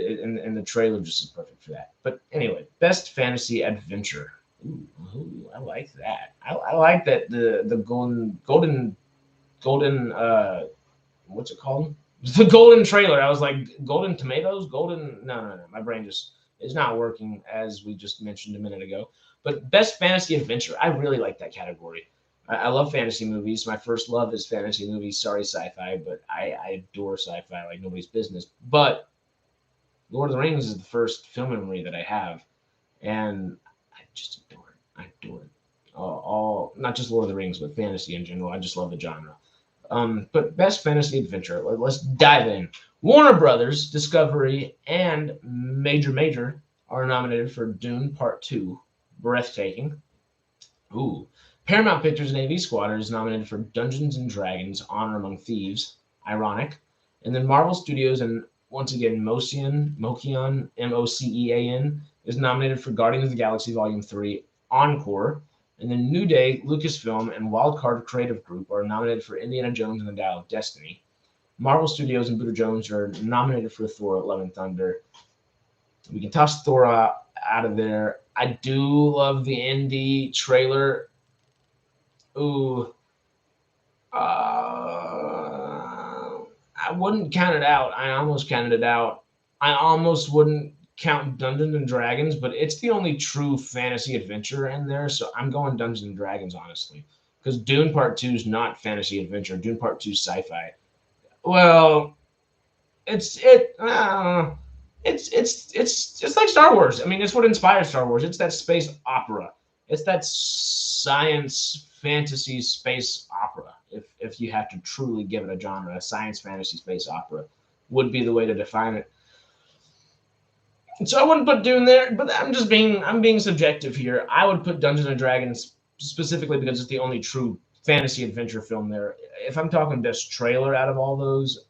the trailer just is perfect for that. But anyway, best fantasy adventure. Ooh, I like that. I like that the golden what's it called? The golden trailer. I was like, golden tomatoes, golden. No. My brain just is not working, as we just mentioned a minute ago. But best fantasy adventure. I really like that category. I love fantasy movies. My first love is fantasy movies. Sorry, sci-fi, but I adore sci-fi like nobody's business. But Lord of the Rings is the first film memory that I have, and I just adore it. I adore it. All not just Lord of the Rings, but fantasy in general. I just love the genre. But best fantasy adventure. Let's dive in. Warner Brothers, Discovery, and Major are nominated for Dune Part 2, Breathtaking. Ooh. Paramount Pictures and AV Squad is nominated for Dungeons and Dragons: Honor Among Thieves. Ironic. And then Marvel Studios and once again Mocean, Mocean, is nominated for Guardians of the Galaxy Volume 3, Encore. And then New Day, Lucasfilm, and Wildcard Creative Group are nominated for Indiana Jones and the Dial of Destiny. Marvel Studios and Buddha Jones are nominated for Thor: Love and Thunder. We can toss Thor out of there. I do love the indie trailer. Ooh. I wouldn't count it out. I almost counted it out. I almost wouldn't count Dungeons and Dragons, but it's the only true fantasy adventure in there. So I'm going Dungeons and Dragons, honestly. Because Dune Part 2 is not fantasy adventure. Dune Part 2 is sci-fi. Well, it's it's like Star Wars. I mean, it's what inspired Star Wars. It's that space opera. It's that science fantasy space opera. If you have to truly give it a genre, a science fantasy space opera would be the way to define it. So I wouldn't put Dune there, but I'm being subjective here. I would put Dungeons and Dragons specifically because it's the only true fantasy adventure film there. If I'm talking best trailer out of all those,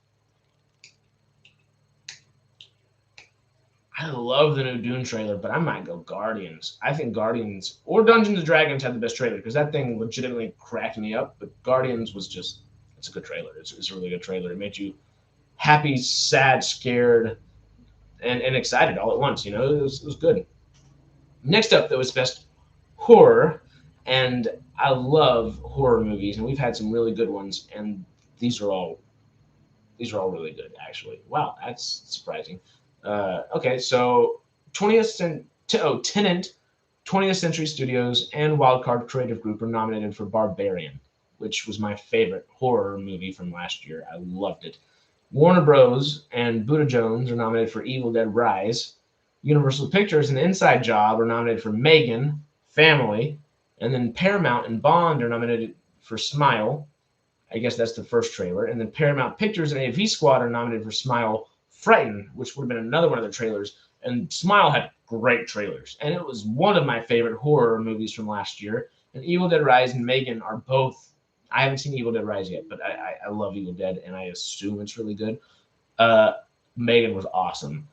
I love the new Dune trailer, but I might go Guardians. I think Guardians or Dungeons and Dragons had the best trailer because that thing legitimately cracked me up. But Guardians was just, it's a good trailer. It's a really good trailer. It made you happy, sad, scared, and excited all at once. You know, it was good. Next up, though, is best horror. And I love horror movies, and we've had some really good ones. And these are all really good, actually. Wow, that's surprising. Okay, so Tenant, 20th Century Studios, and Wildcard Creative Group are nominated for Barbarian, which was my favorite horror movie from last year. I loved it. Warner Bros. And Buddha Jones are nominated for Evil Dead Rise. Universal Pictures and Inside Job are nominated for Megan, Family, and then Paramount and Bond are nominated for Smile. I guess that's the first trailer. And then Paramount Pictures and AV Squad are nominated for Smile, Frightened, which would have been another one of their trailers. And Smile had great trailers. And it was one of my favorite horror movies from last year. And Evil Dead Rise and Megan are both. I haven't seen Evil Dead Rise yet, but I love Evil Dead, and I assume it's really good. Megan was awesome.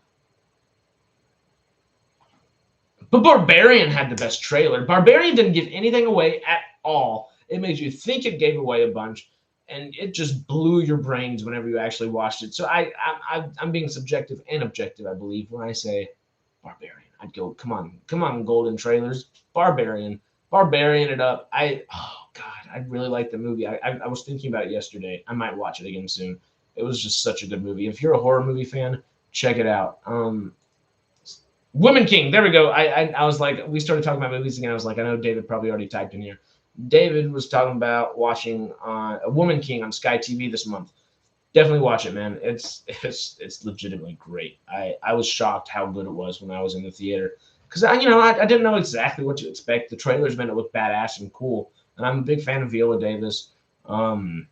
But Barbarian had the best trailer. Barbarian didn't give anything away at all. It made you think it gave away a bunch, and it just blew your brains whenever you actually watched it. So I'm being subjective and objective, I believe, when I say Barbarian. I'd go, come on, golden trailers, Barbarian it up. Oh God, I really like the movie. I was thinking about it yesterday. I might watch it again soon. It was just such a good movie. If you're a horror movie fan, check it out. Woman King, there we go. I was like, we started talking about movies again. I was like, I know David probably already typed in here. David was talking about watching a Woman King on Sky TV this month. Definitely watch it, man. It's legitimately great. I was shocked how good it was when I was in the theater because I didn't know exactly what to expect. The trailers made it look badass and cool, and I'm a big fan of Viola Davis. Lashana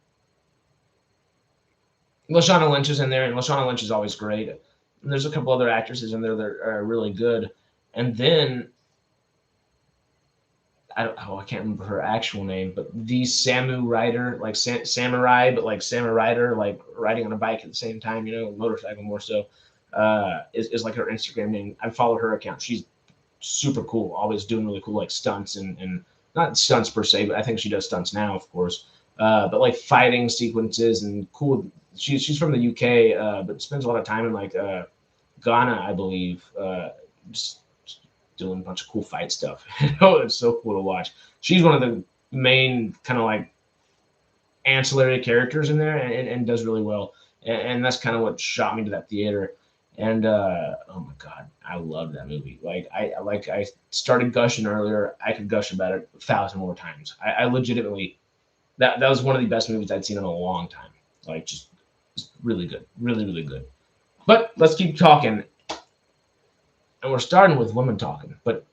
Lynch is in there, and Lashana Lynch is always great. And there's a couple other actresses in there that are really good. And then I can't remember her actual name, but the Samu rider, like samurai, but like Samu rider, like riding on a bike at the same time, motorcycle more so, is like her Instagram name. I follow her account. She's super cool, always doing really cool like stunts and not stunts per se, but I think she does stunts now, of course. But like fighting sequences and cool. She's from the UK, but spends a lot of time in like Ghana, I believe, just doing a bunch of cool fight stuff. It's so cool to watch. She's one of the main kind of like ancillary characters in there and does really well. And that's kind of what shot me to that theater. And oh my God, I love that movie. Like I started gushing earlier. I could gush about it 1,000 more times. I legitimately, that was one of the best movies I'd seen in a long time. Like just really good, really, really good. But let's keep talking. And we're starting with women talking, but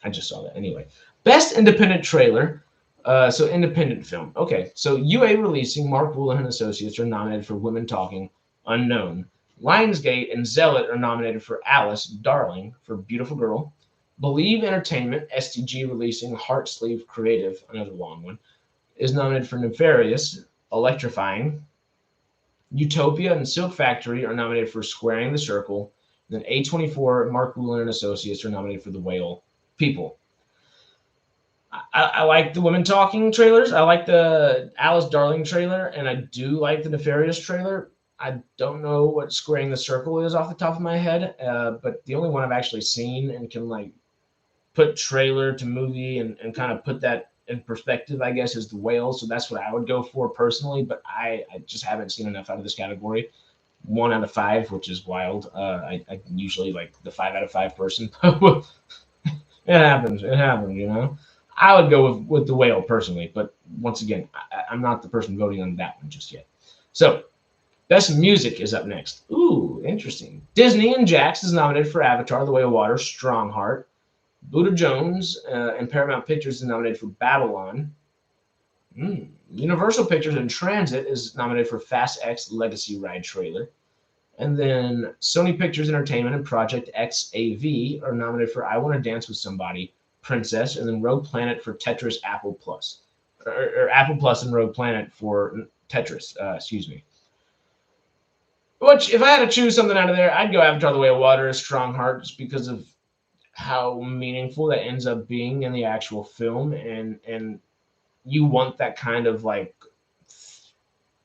I just saw that anyway. Best independent trailer. So independent film. Okay, so UA Releasing, Mark Woolen and Associates are nominated for Women Talking, Unknown. Lionsgate and Zealot are nominated for Alice, Darling, for Beautiful Girl. Believe Entertainment, STG Releasing, Heart Sleeve Creative, another long one, is nominated for Nefarious, Electrifying. Utopia and Silk Factory are nominated for Squaring the Circle. Then A24, Mark Woolen and Associates are nominated for The Whale. People. I like the women talking trailers. I like the Alice Darling trailer, and I do like the Nefarious trailer. I don't know what Squaring the Circle is off the top of my head, but the only one I've actually seen and can like put trailer to movie and kind of put that in perspective, I guess, is the Whale. So that's what I would go for personally, but I just haven't seen enough out of this category. 1 out of 5, which is wild. I usually like the 5 out of 5 person. It happens. It happens, you know. I would go with the Whale personally, but once again, I'm not the person voting on that one just yet. So, best music is up next. Ooh, interesting. Disney and Jax is nominated for Avatar: The Way of Water, Strongheart. Buddha Jones and Paramount Pictures is nominated for Babylon. Universal Pictures in Transit is nominated for Fast X Legacy Ride trailer. And then Sony Pictures Entertainment and Project XAV are nominated for I Want to Dance with Somebody, Princess, and then Rogue Planet for Tetris Apple Plus. Or Apple Plus and Rogue Planet for Tetris, excuse me. Which, if I had to choose something out of there, I'd go Avatar: The Way of Water, Strongheart, just because of how meaningful that ends up being in the actual film, and you want that kind of like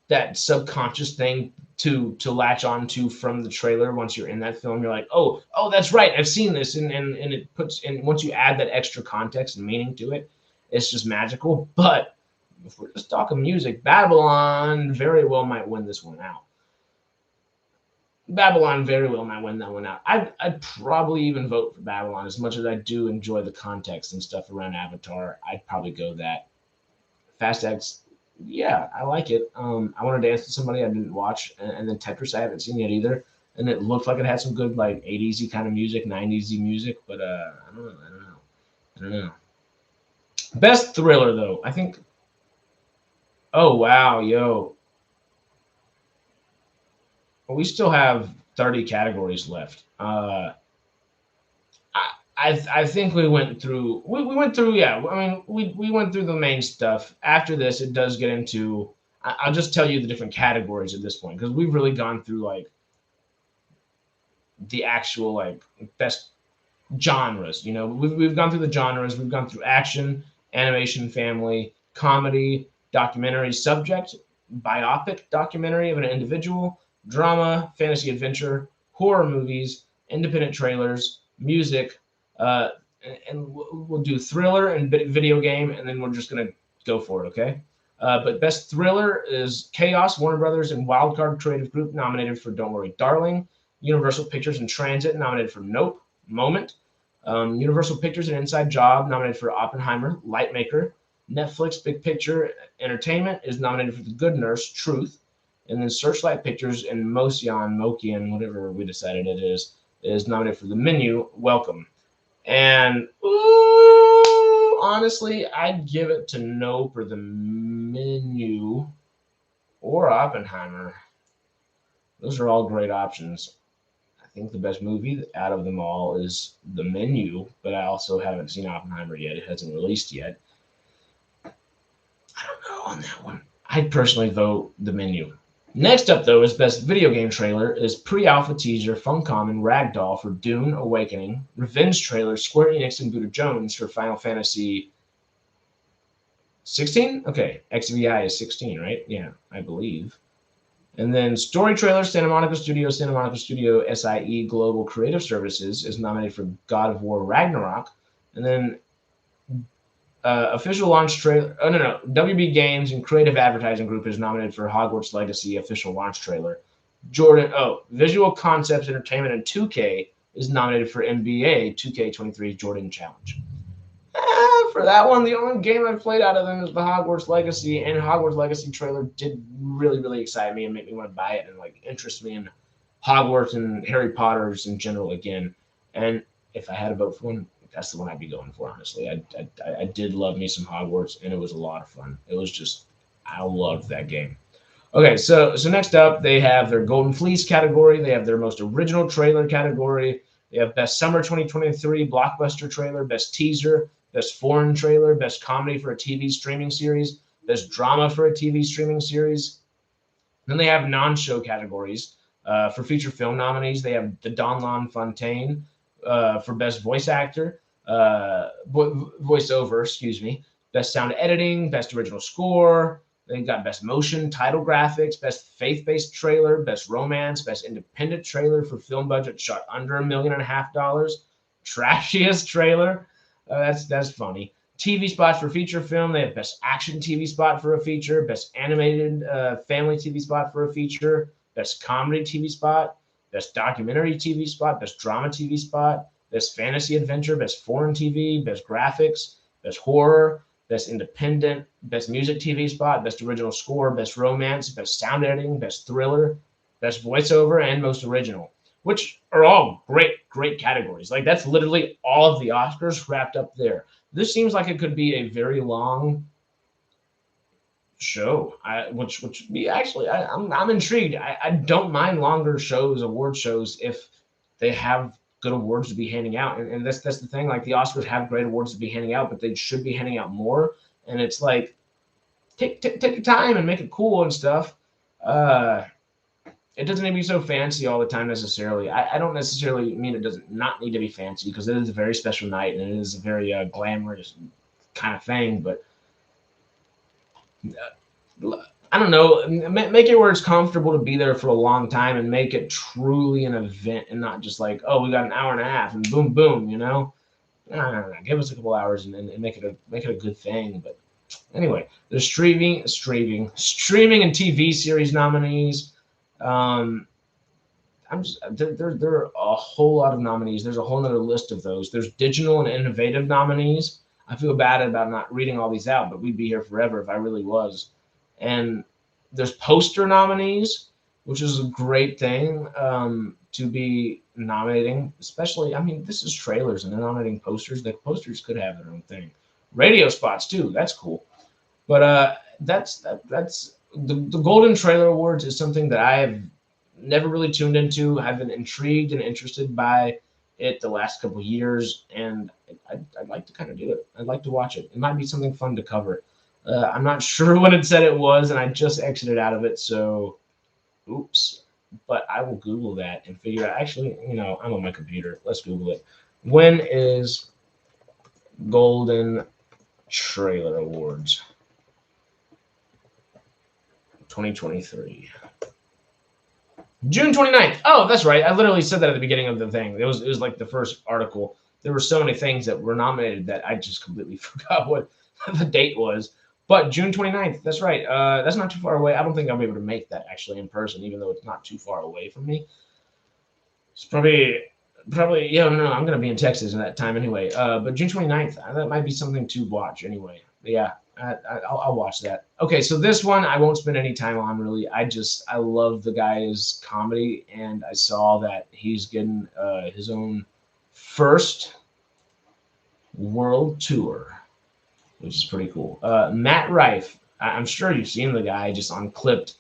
that subconscious thing to latch onto from the trailer. Once you're in that film, you're like, oh, that's right, I've seen this, and it puts, and once you add that extra context and meaning to it, it's just magical. But if we're just talking music, Babylon very well might win this one out. Babylon very well might win that one out. I'd probably even vote for Babylon. As much as I do enjoy the context and stuff around Avatar, I'd probably go that. Fast X, yeah, I like it. I Want to Dance with Somebody I didn't watch, and then Tetris I haven't seen yet either. And it looked like it had some good like 80s kind of music, 90s music, but I don't know. Best thriller though, I think. Oh wow, yo, we still have 30 categories left. I think we went through yeah. I mean we went through the main stuff. After this, it does get into. I'll just tell you the different categories at this point because we've really gone through like the actual like best genres. You know, we've gone through the genres. We've gone through action, animation, family, comedy, documentary, subject, biopic documentary of an individual, drama, fantasy adventure, horror movies, independent trailers, music, and we'll do thriller and video game, and then we're just gonna go for it, okay? But best thriller is Chaos, Warner Brothers, and Wildcard Creative Group nominated for Don't Worry, Darling. Universal Pictures and Transit nominated for Nope, Moment. Universal Pictures and Inside Job nominated for Oppenheimer, Lightmaker. Netflix Big Picture Entertainment is nominated for The Good Nurse, Truth. And then Searchlight Pictures and Mokian, whatever we decided it is nominated for The Menu, Welcome. And honestly, I'd give it to Nope or The Menu or Oppenheimer. Those are all great options. I think the best movie out of them all is The Menu, but I also haven't seen Oppenheimer yet. It hasn't released yet. I don't know on that one. I'd personally vote The Menu. Next up, though, is best video game trailer is pre-alpha teaser Funcom and Ragdoll for Dune Awakening, revenge trailer Square Enix and Buddha Jones for Final Fantasy 16? Okay, XVI is 16, right? Yeah, I believe. And then story trailer Santa Monica Studio SIE Global Creative Services is nominated for God of War Ragnarok. And then official launch trailer. Oh, no. WB Games and Creative Advertising Group is nominated for Hogwarts Legacy official launch trailer. Visual Concepts Entertainment and 2K is nominated for NBA 2K23 Jordan Challenge. For that one, the only game I've played out of them is the Hogwarts Legacy, and Hogwarts Legacy trailer did really, really excite me and make me want to buy it and like interest me in Hogwarts and Harry Potter's in general again. And if I had to vote for one, that's the one I'd be going for, honestly. I did love me some Hogwarts, and it was a lot of fun. It was just, I loved that game. Okay, so next up, they have their Golden Fleece category. They have their most original trailer category. They have best summer 2023 blockbuster trailer, best teaser, best foreign trailer, best comedy for a TV streaming series, best drama for a TV streaming series. Then they have non-show categories. For feature film nominees, they have the Don Lon Fontaine for best voice actor, voiceover, excuse me, best sound editing, best original score. They got best motion, title graphics, best faith-based trailer, best romance, best independent trailer for film budget shot under $1.5 million, trashiest trailer. That's funny. TV spots for feature film. They have best action TV spot for a feature, best animated family TV spot for a feature, best comedy TV spot, best documentary TV spot, best drama TV spot, best fantasy adventure, best foreign TV, best graphics, best horror, best independent, best music TV spot, best original score, best romance, best sound editing, best thriller, best voiceover, and most original, which are all great categories. Like that's literally all of the Oscars wrapped up there. This seems like it could be a very long show, which be actually I'm intrigued. I don't mind longer shows, award shows, if they have good awards to be handing out. And that's the thing. Like the Oscars have great awards to be handing out, but they should be handing out more. And it's like take your time and make it cool and stuff. It doesn't need to be so fancy all the time necessarily. I don't necessarily mean it doesn't not need to be fancy, because it is a very special night and it is a very glamorous kind of thing. But I don't know, make it where it's comfortable to be there for a long time and make it truly an event and not just like, oh, we got an hour and a half and boom, boom, you know? No. Give us a couple hours and make it a good thing. But anyway, the streaming and TV series nominees. There are a whole lot of nominees. There's a whole other list of those. There's digital and innovative nominees. I feel bad about not reading all these out, but we'd be here forever if I really was. And there's poster nominees, which is a great thing to be nominating. Especially, I mean, this is trailers and they're nominating posters. The posters could have their own thing. Radio spots too. That's cool. But that's the Golden Trailer Awards is something that I have never really tuned into. I've been intrigued and interested by it the last couple of years, and I'd like to kind of do it. I'd like to watch it. It might be something fun to cover. I'm not sure what it said it was, and I just exited out of it, so oops. But I will Google that and figure out. Actually, I'm on my computer. Let's Google it. When is Golden Trailer Awards 2023? June 29th. Oh, that's right. I literally said that at the beginning of the thing. It was like the first article. There were so many things that were nominated that I just completely forgot what the date was. But June 29th, that's right. That's not too far away. I don't think I'll be able to make that actually in person, even though it's not too far away from me. It's probably, yeah, no, I'm going to be in Texas at that time anyway. But June 29th, that might be something to watch anyway. Yeah, I'll watch that. Okay, so this one I won't spend any time on really. I love the guy's comedy, and I saw that he's getting his own first world tour, which is pretty cool. Matt Rife, I'm sure you've seen the guy just on clips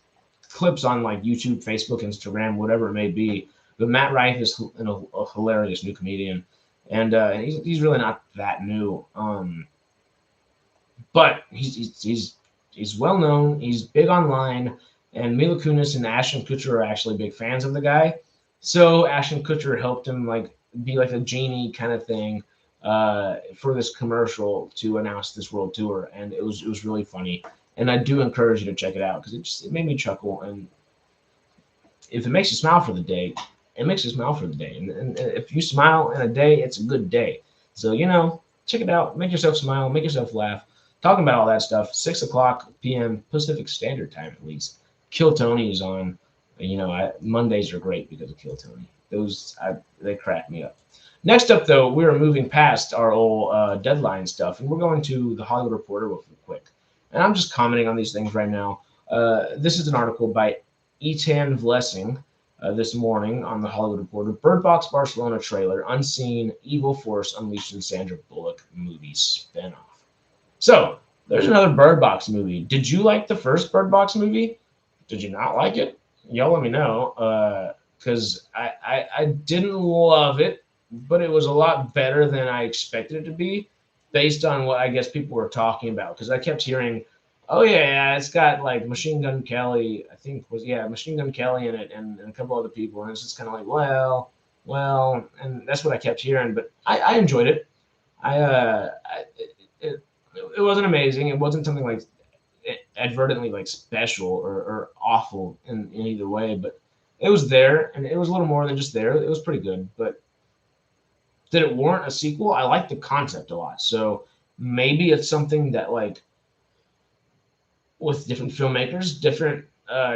on like YouTube, Facebook, Instagram, whatever it may be. But Matt Rife is a hilarious new comedian, and he's really not that new. But he's well known. He's big online, and Mila Kunis and Ashton Kutcher are actually big fans of the guy. So Ashton Kutcher helped him be like a genie kind of thing for this commercial to announce this world tour, and it was really funny. And I do encourage you to check it out because it made me chuckle. And if it makes you smile for the day, it makes you smile for the day. And if you smile in a day, it's a good day. So check it out. Make yourself smile. Make yourself laugh. Talking about all that stuff, 6 o'clock p.m. Pacific Standard Time, at least. Kill Tony is on. Mondays are great because of Kill Tony. They crack me up. Next up, though, we're moving past our old deadline stuff, and we're going to the Hollywood Reporter real quick. And I'm just commenting on these things right now. This is an article by Etan Vlessing this morning on the Hollywood Reporter. Bird Box Barcelona trailer, unseen, evil force unleashed in Sandra Bullock movie spinoff. So, there's another Bird Box movie. Did you like the first Bird Box movie? Did you not like it? Y'all let me know, because I didn't love it, but it was a lot better than I expected it to be, based on what I guess people were talking about. Because I kept hearing, oh yeah, it's got like Machine Gun Kelly, I think Machine Gun Kelly in it, and a couple other people, and it's just kind of like, well, and that's what I kept hearing. But I enjoyed it. It wasn't amazing. It wasn't something like advertently like special or awful in either way, but it was there, and it was a little more than just there. It was pretty good, but did it warrant a sequel? I like the concept a lot, so maybe it's something that like with different filmmakers, different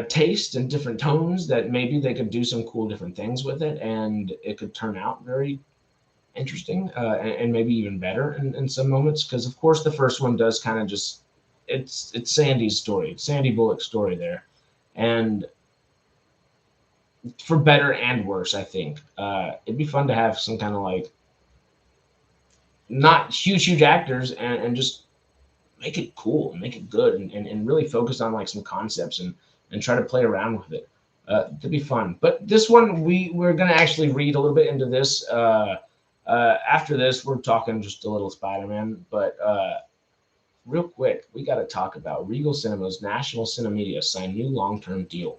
taste and different tones, that maybe they could do some cool different things with it, and it could turn out very interesting and maybe even better in some moments. Because of course the first one does kind of just it's Sandy's story, Sandy Bullock's story there, and for better and worse, I think it'd be fun to have some kind of like not huge actors and just make it cool and make it good and really focus on like some concepts and try to play around with it. To be fun. But this one, we're gonna actually read a little bit into this. After this, we're talking just a little Spider-Man. But real quick, we got to talk about Regal Cinema's National Cinemedia signed new long-term deal.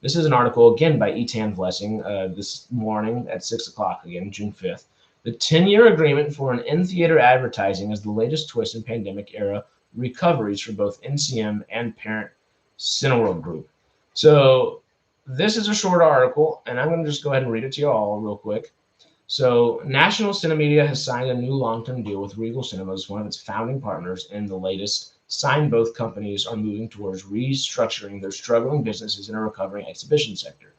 This is an article again by Etan Blessing this morning at 6 o'clock again, June 5th. The 10-year agreement for an in-theater advertising is the latest twist in pandemic-era recoveries for both NCM and parent Cineworld Group. So this is a short article, and I'm going to just go ahead and read it to you all real quick. So National Cinemedia has signed a new long-term deal with Regal Cinemas, one of its founding partners in the latest. Signed, both companies are moving towards restructuring their struggling businesses in a recovering exhibition sector.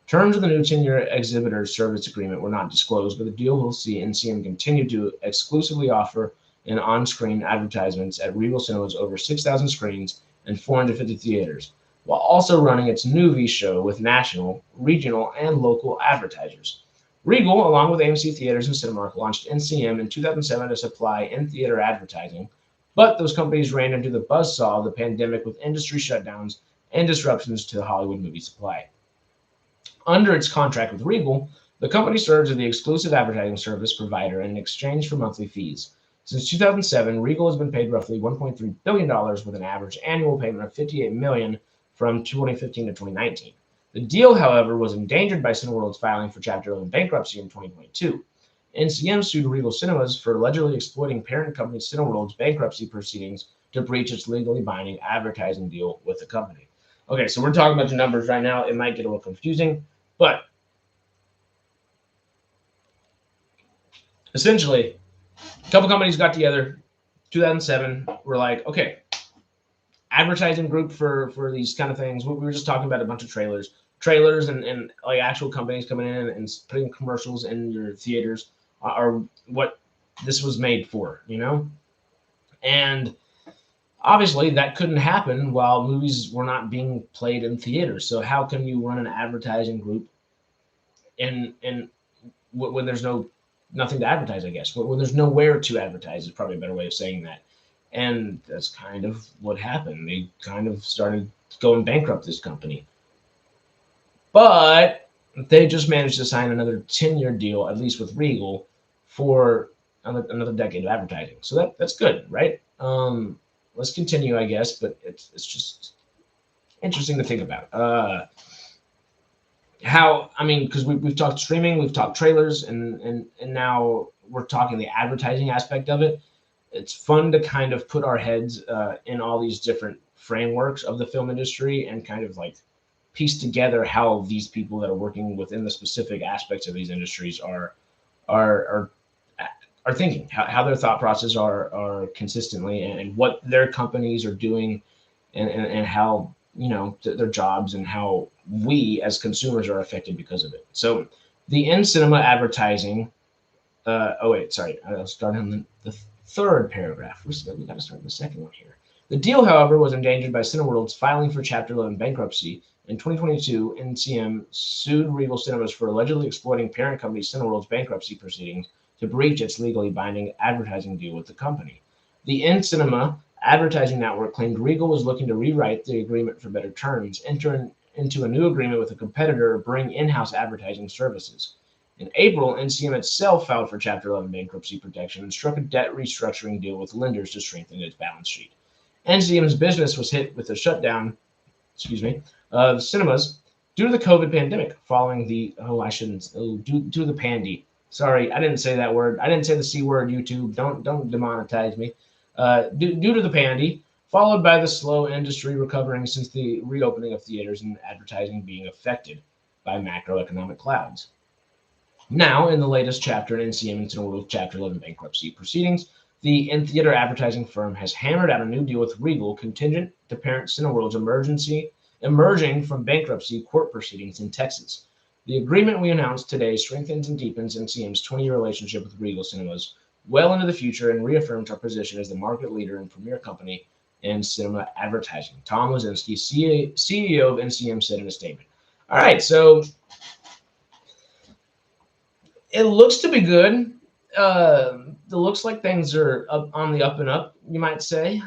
Terms of the new 10-year exhibitor service agreement were not disclosed, but the deal will see NCM continue to exclusively offer an on-screen advertisements at Regal Cinemas over 6,000 screens and 450 theaters, while also running its Newbie show with national, regional, and local advertisers. Regal, along with AMC Theaters and Cinemark, launched NCM in 2007 to supply in-theater advertising, but those companies ran into the buzzsaw of the pandemic with industry shutdowns and disruptions to the Hollywood movie supply. Under its contract with Regal, the company serves as the exclusive advertising service provider in exchange for monthly fees. Since 2007, Regal has been paid roughly $1.3 billion with an average annual payment of $58 million from 2015 to 2019. The deal, however, was endangered by Cineworld's filing for Chapter 11 bankruptcy in 2022. NCM sued Regal Cinemas for allegedly exploiting parent company Cineworld's bankruptcy proceedings to breach its legally binding advertising deal with the company. Okay, so we're talking about the numbers right now. It might get a little confusing, but essentially, a couple companies got together, 2007, were like, okay, advertising group for these kind of things. We were just talking about a bunch of trailers and like actual companies coming in and putting commercials in your theaters are what this was made for, you know? And obviously that couldn't happen while movies were not being played in theaters. So how can you run an advertising group in when there's nothing to advertise, I guess. When there's nowhere to advertise is probably a better way of saying that. And that's kind of what happened. They kind of started going bankrupt, this company. But they just managed to sign another 10-year deal, at least with Regal, for another decade of advertising. So that's good, right? Let's continue, I guess, but it's just interesting to think about. How, I mean, because we've talked streaming, we've talked trailers, and now we're talking the advertising aspect of it. It's fun to kind of put our heads in all these different frameworks of the film industry and kind of like piece together how these people that are working within the specific aspects of these industries are thinking, how their thought process are consistently, and what their companies are doing, and how, you know, their jobs and how we as consumers are affected because of it. So the in-cinema advertising, I'll start on the third paragraph. We got to start in the second one here. The deal, however, was endangered by Cineworld's filing for Chapter 11 bankruptcy. In 2022, NCM sued Regal Cinemas for allegedly exploiting parent company Cineworld's bankruptcy proceedings to breach its legally binding advertising deal with the company. The in-cinema advertising network claimed Regal was looking to rewrite the agreement for better terms, enter into a new agreement with a competitor, bring in-house advertising services. In April, NCM itself filed for Chapter 11 bankruptcy protection and struck a debt restructuring deal with lenders to strengthen its balance sheet. NCM's business was hit with the shutdown, of cinemas due to the COVID pandemic following the due to the pandy Sorry, I didn't say that word. I didn't say the C word, YouTube. Don't demonetize me. Due to the pandy, followed by the slow industry recovering since the reopening of theaters and advertising being affected by macroeconomic clouds. Now, in the latest chapter in NCM Cineworld Chapter 11 bankruptcy proceedings, the in-theater advertising firm has hammered out a new deal with Regal contingent to parent Cineworld's emerging from bankruptcy court proceedings in Texas. The agreement we announced today strengthens and deepens NCM's 20-year relationship with Regal Cinemas well into the future and reaffirms our position as the market leader and premier company in cinema advertising. Tom Lazinski, CEO of NCM, said in a statement. All right, so it looks to be good. It looks like things are on the up and up, you might say.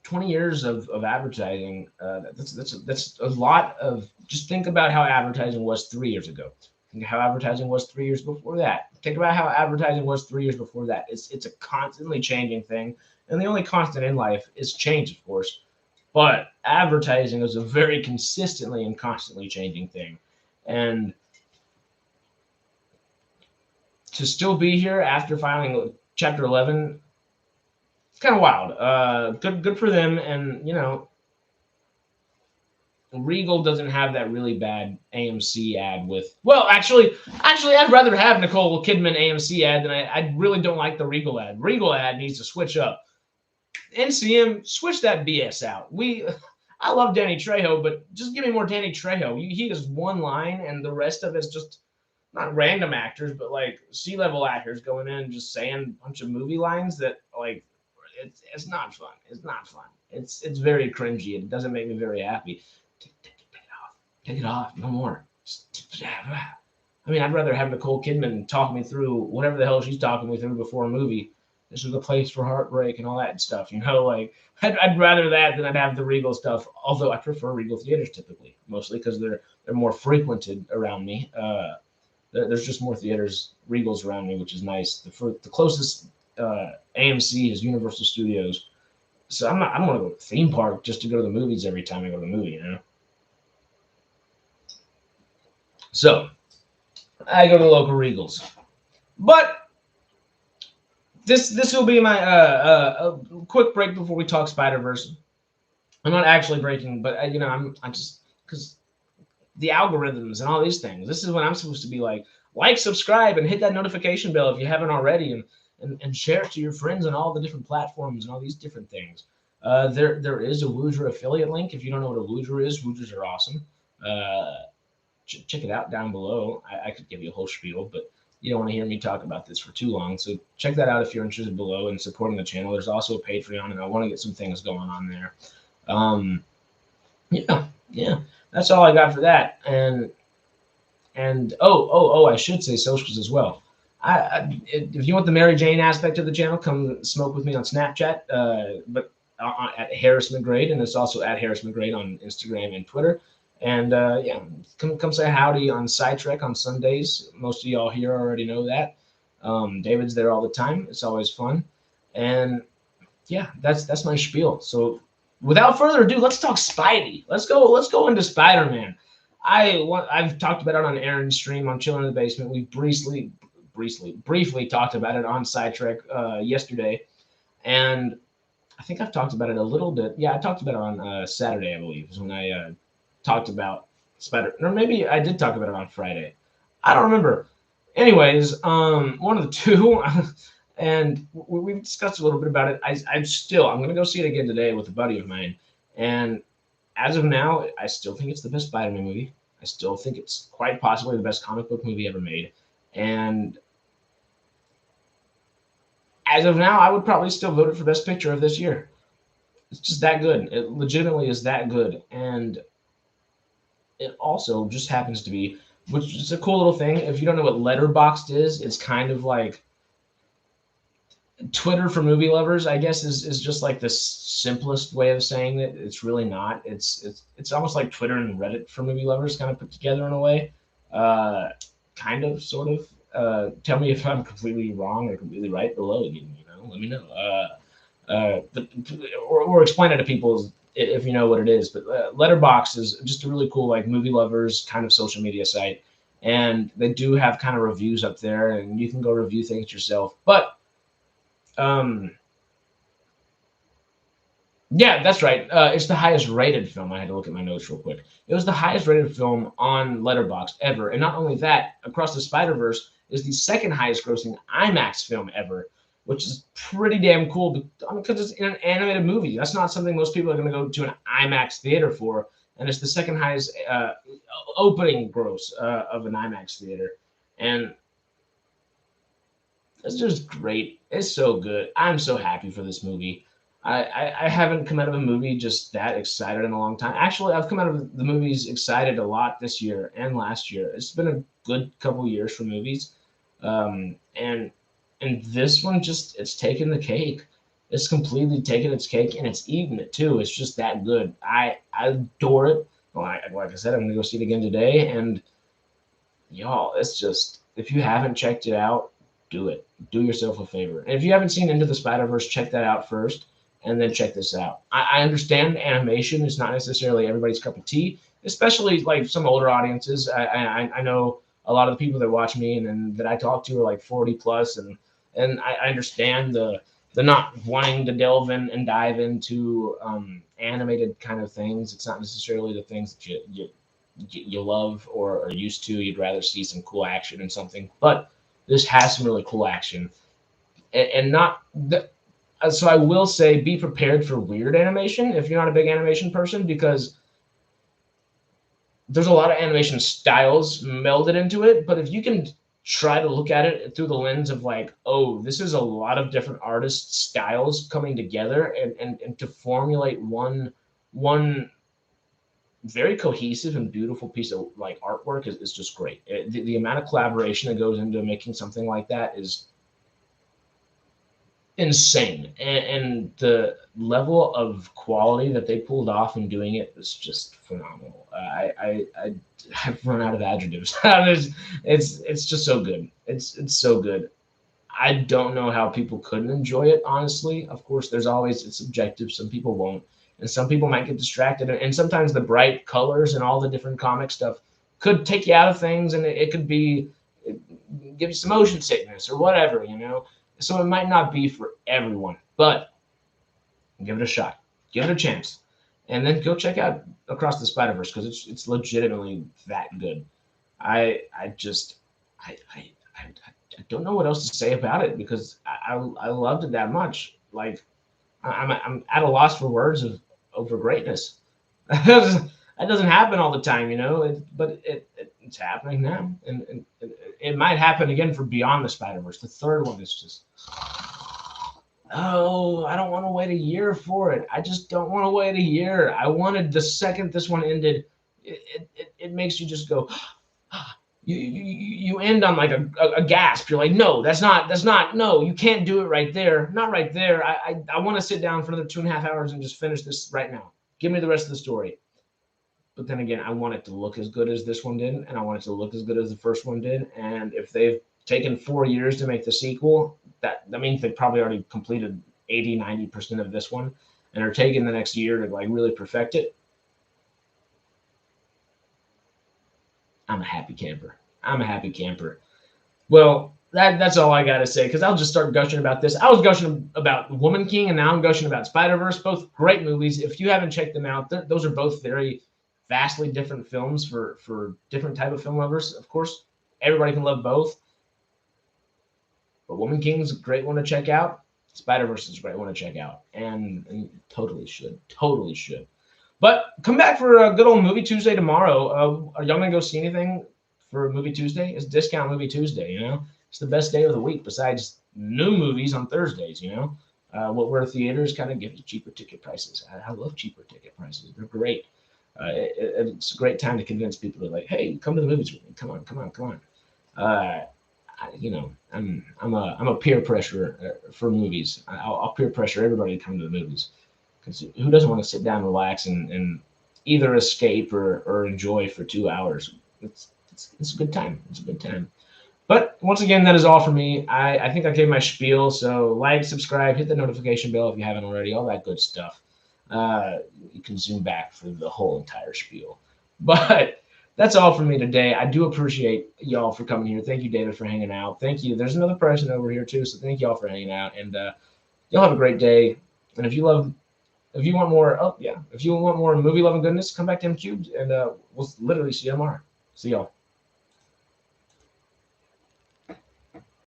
20 years of advertising, that's a lot of, just think about how advertising was 3 years ago. Think how advertising was 3 years before that. Think about how advertising was 3 years before that. It's a constantly changing thing, and the only constant in life is change, of course. But advertising is a very consistently and constantly changing thing. And to still be here after filing Chapter 11, it's kind of wild. Good for them. And, you know, Regal doesn't have that really bad AMC ad with, well, actually, I'd rather have Nicole Kidman AMC ad than I really don't like the Regal ad. Regal ad needs to switch up. NCM, switch that BS out. I love Danny Trejo, but just give me more Danny Trejo. He has one line, and the rest of it's just not random actors, but like C-level actors going in and just saying a bunch of movie lines that, like, it's not fun. It's not fun. It's very cringy. It doesn't make me very happy. Take it off. Take it off. No more. I mean, I'd rather have Nicole Kidman talk me through whatever the hell she's talking me through before a movie. This is a place for heartbreak and all that stuff. You know, like I'd rather that than I'd have the Regal stuff. Although I prefer Regal theaters typically, mostly because they're more frequented around me. There's just more theaters, Regals around me, which is nice. The closest AMC is Universal Studios, so I don't want to go to the theme park just to go to the movies every time I go to the movie, you know. So I go to the local Regals, but this will be my a quick break before we talk Spider-Verse. I'm not actually breaking, but I'm just because the algorithms and all these things. This is when I'm supposed to be like, subscribe, and hit that notification bell if you haven't already, and share it to your friends on all the different platforms and all these different things. There is a Woodger affiliate link. If you don't know what a Woodger is, Woodgers are awesome. Check it out down below. I could give you a whole spiel, but you don't want to hear me talk about this for too long. So check that out if you're interested below and supporting the channel. There's also a Patreon, and I want to get some things going on there. Yeah. That's all I got for that. And I should say socials as well. If you want the Mary Jane aspect of the channel, come smoke with me on Snapchat, but at Harris McGrade, and it's also at Harris McGrade on Instagram and Twitter. And come say howdy on Sidetrek on Sundays. Most of y'all here already know that. David's there all the time. It's always fun. And yeah, that's my spiel. So without further ado, let's talk Spidey. Let's go into Spider-Man. I've talked about it on Aaron's stream on Chilling in the Basement. We briefly talked about it on Sidetrek yesterday, and I think I've talked about it a little bit. Yeah, I talked about it on Saturday, I believe, is when I talked about or maybe I did talk about it on Friday. I don't remember. Anyways, one of the two. And we've discussed a little bit about it. I'm going to go see it again today with a buddy of mine. And as of now, I still think it's the best Spider-Man movie. I still think it's quite possibly the best comic book movie ever made. And as of now, I would probably still vote it for Best Picture of this year. It's just that good. It legitimately is that good. And it also just happens to be, which is a cool little thing. If you don't know what Letterboxd is, it's kind of like Twitter for movie lovers, I guess, is just like the simplest way of saying it. It's really not. It's almost like Twitter and Reddit for movie lovers kind of put together in a way. Kind of, sort of. Tell me if I'm completely wrong or completely right below. Let me know. Or explain it to people if you know what it is. But Letterboxd is just a really cool like movie lovers kind of social media site. and they do have kind of reviews up there, and you can go review things yourself. But um, yeah, that's right. It's the highest rated film. I had to look at my notes real quick. It was the highest rated film on Letterboxd ever, and not only that, Across the Spider-Verse is the second highest grossing IMAX film ever, which is pretty damn cool. Because it's in an animated movie. That's not something most people are going to go to an IMAX theater for, and it's the second highest opening gross of an IMAX theater, and it's just great. It's so good. I'm so happy for this movie. I haven't come out of a movie just that excited in a long time. Actually, I've come out of the movies excited a lot this year and last year. It's been a good couple years for movies, and this one just it's taken the cake. It's completely taken its cake and it's eaten it too. It's just that good. I adore it. Well, like I said, I'm gonna go see it again today, and y'all, it's just if you haven't checked it out, do it. Do yourself a favor. And if you haven't seen Into the Spider-Verse, check that out first and then check this out. I understand animation is not necessarily everybody's cup of tea, especially like some older audiences. I know a lot of the people that watch me and that I talk to are like 40 plus, and I understand the not wanting to delve in and dive into animated kind of things. It's not necessarily the things that you love or are used to. You'd rather see some cool action and something, but this has some really cool action, and not the, so I will say be prepared for weird animation if you're not a big animation person, because there's a lot of animation styles melded into it. But if you can try to look at it through the lens of like, oh, this is a lot of different artist styles coming together, and to formulate one very cohesive and beautiful piece of like artwork is just great. The amount of collaboration that goes into making something like that is insane, and the level of quality that they pulled off in doing it is just phenomenal. I have run out of adjectives. It's just so good. It's so good. I don't know how people couldn't enjoy it, honestly. Of course, there's always, it's subjective. Some people won't. And some people might get distracted. And sometimes the bright colors and all the different comic stuff could take you out of things. And it could be, give you some motion sickness or whatever, you know? So it might not be for everyone, but give it a shot. Give it a chance. And then go check out Across the Spider-Verse, because it's legitimately that good. I just, I don't know what else to say about it, because I loved it that much. Like I'm at a loss for words of over greatness. That doesn't happen all the time, you know. But it's happening now, and it might happen again for Beyond the Spider-Verse. The third one is just, oh, I don't want to wait a year for it. I just don't want to wait a year. I wanted the second this one ended, it makes you just go. You end on like a gasp. You're like, no, that's not, no, you can't do it right there. Not right there. I want to sit down for another 2.5 hours and just finish this right now. Give me the rest of the story. But then again, I want it to look as good as this one did, and I want it to look as good as the first one did. And if they've taken 4 years to make the sequel, that means they've probably already completed 80-90% of this one, and are taking the next year to like really perfect it. I'm a happy camper. I'm a happy camper. Well, that's all I got to say, because I'll just start gushing about this. I was gushing about Woman King, and now I'm gushing about Spider-Verse. Both great movies. If you haven't checked them out, those are both very vastly different films for different type of film lovers. Of course, everybody can love both. But Woman King's a great one to check out. Spider-Verse is a great one to check out. And totally should. Totally should. But come back for a good old Movie Tuesday tomorrow. Are y'all going to go see anything for Movie Tuesday? It's Discount Movie Tuesday, you know? It's the best day of the week besides new movies on Thursdays, you know? Where theaters kind of give you cheaper ticket prices. I love cheaper ticket prices. They're great. It's a great time to convince people to like, hey, come to the movies with me. Come on. I'm a peer pressure for movies. I'll peer pressure everybody to come to the movies. Because who doesn't want to sit down, relax, and either escape or enjoy for 2 hours? It's a good time. It's a good time. But once again, that is all for me. I think I gave my spiel. So like, subscribe, hit the notification bell if you haven't already, all that good stuff. You can zoom back for the whole entire spiel. But that's all for me today. I do appreciate y'all for coming here. Thank you, David, for hanging out. Thank you. There's another person over here too, so thank y'all for hanging out. And y'all have a great day. And if you want more, if you want more movie loving goodness, come back to MCubed, and we'll literally see you tomorrow. See y'all.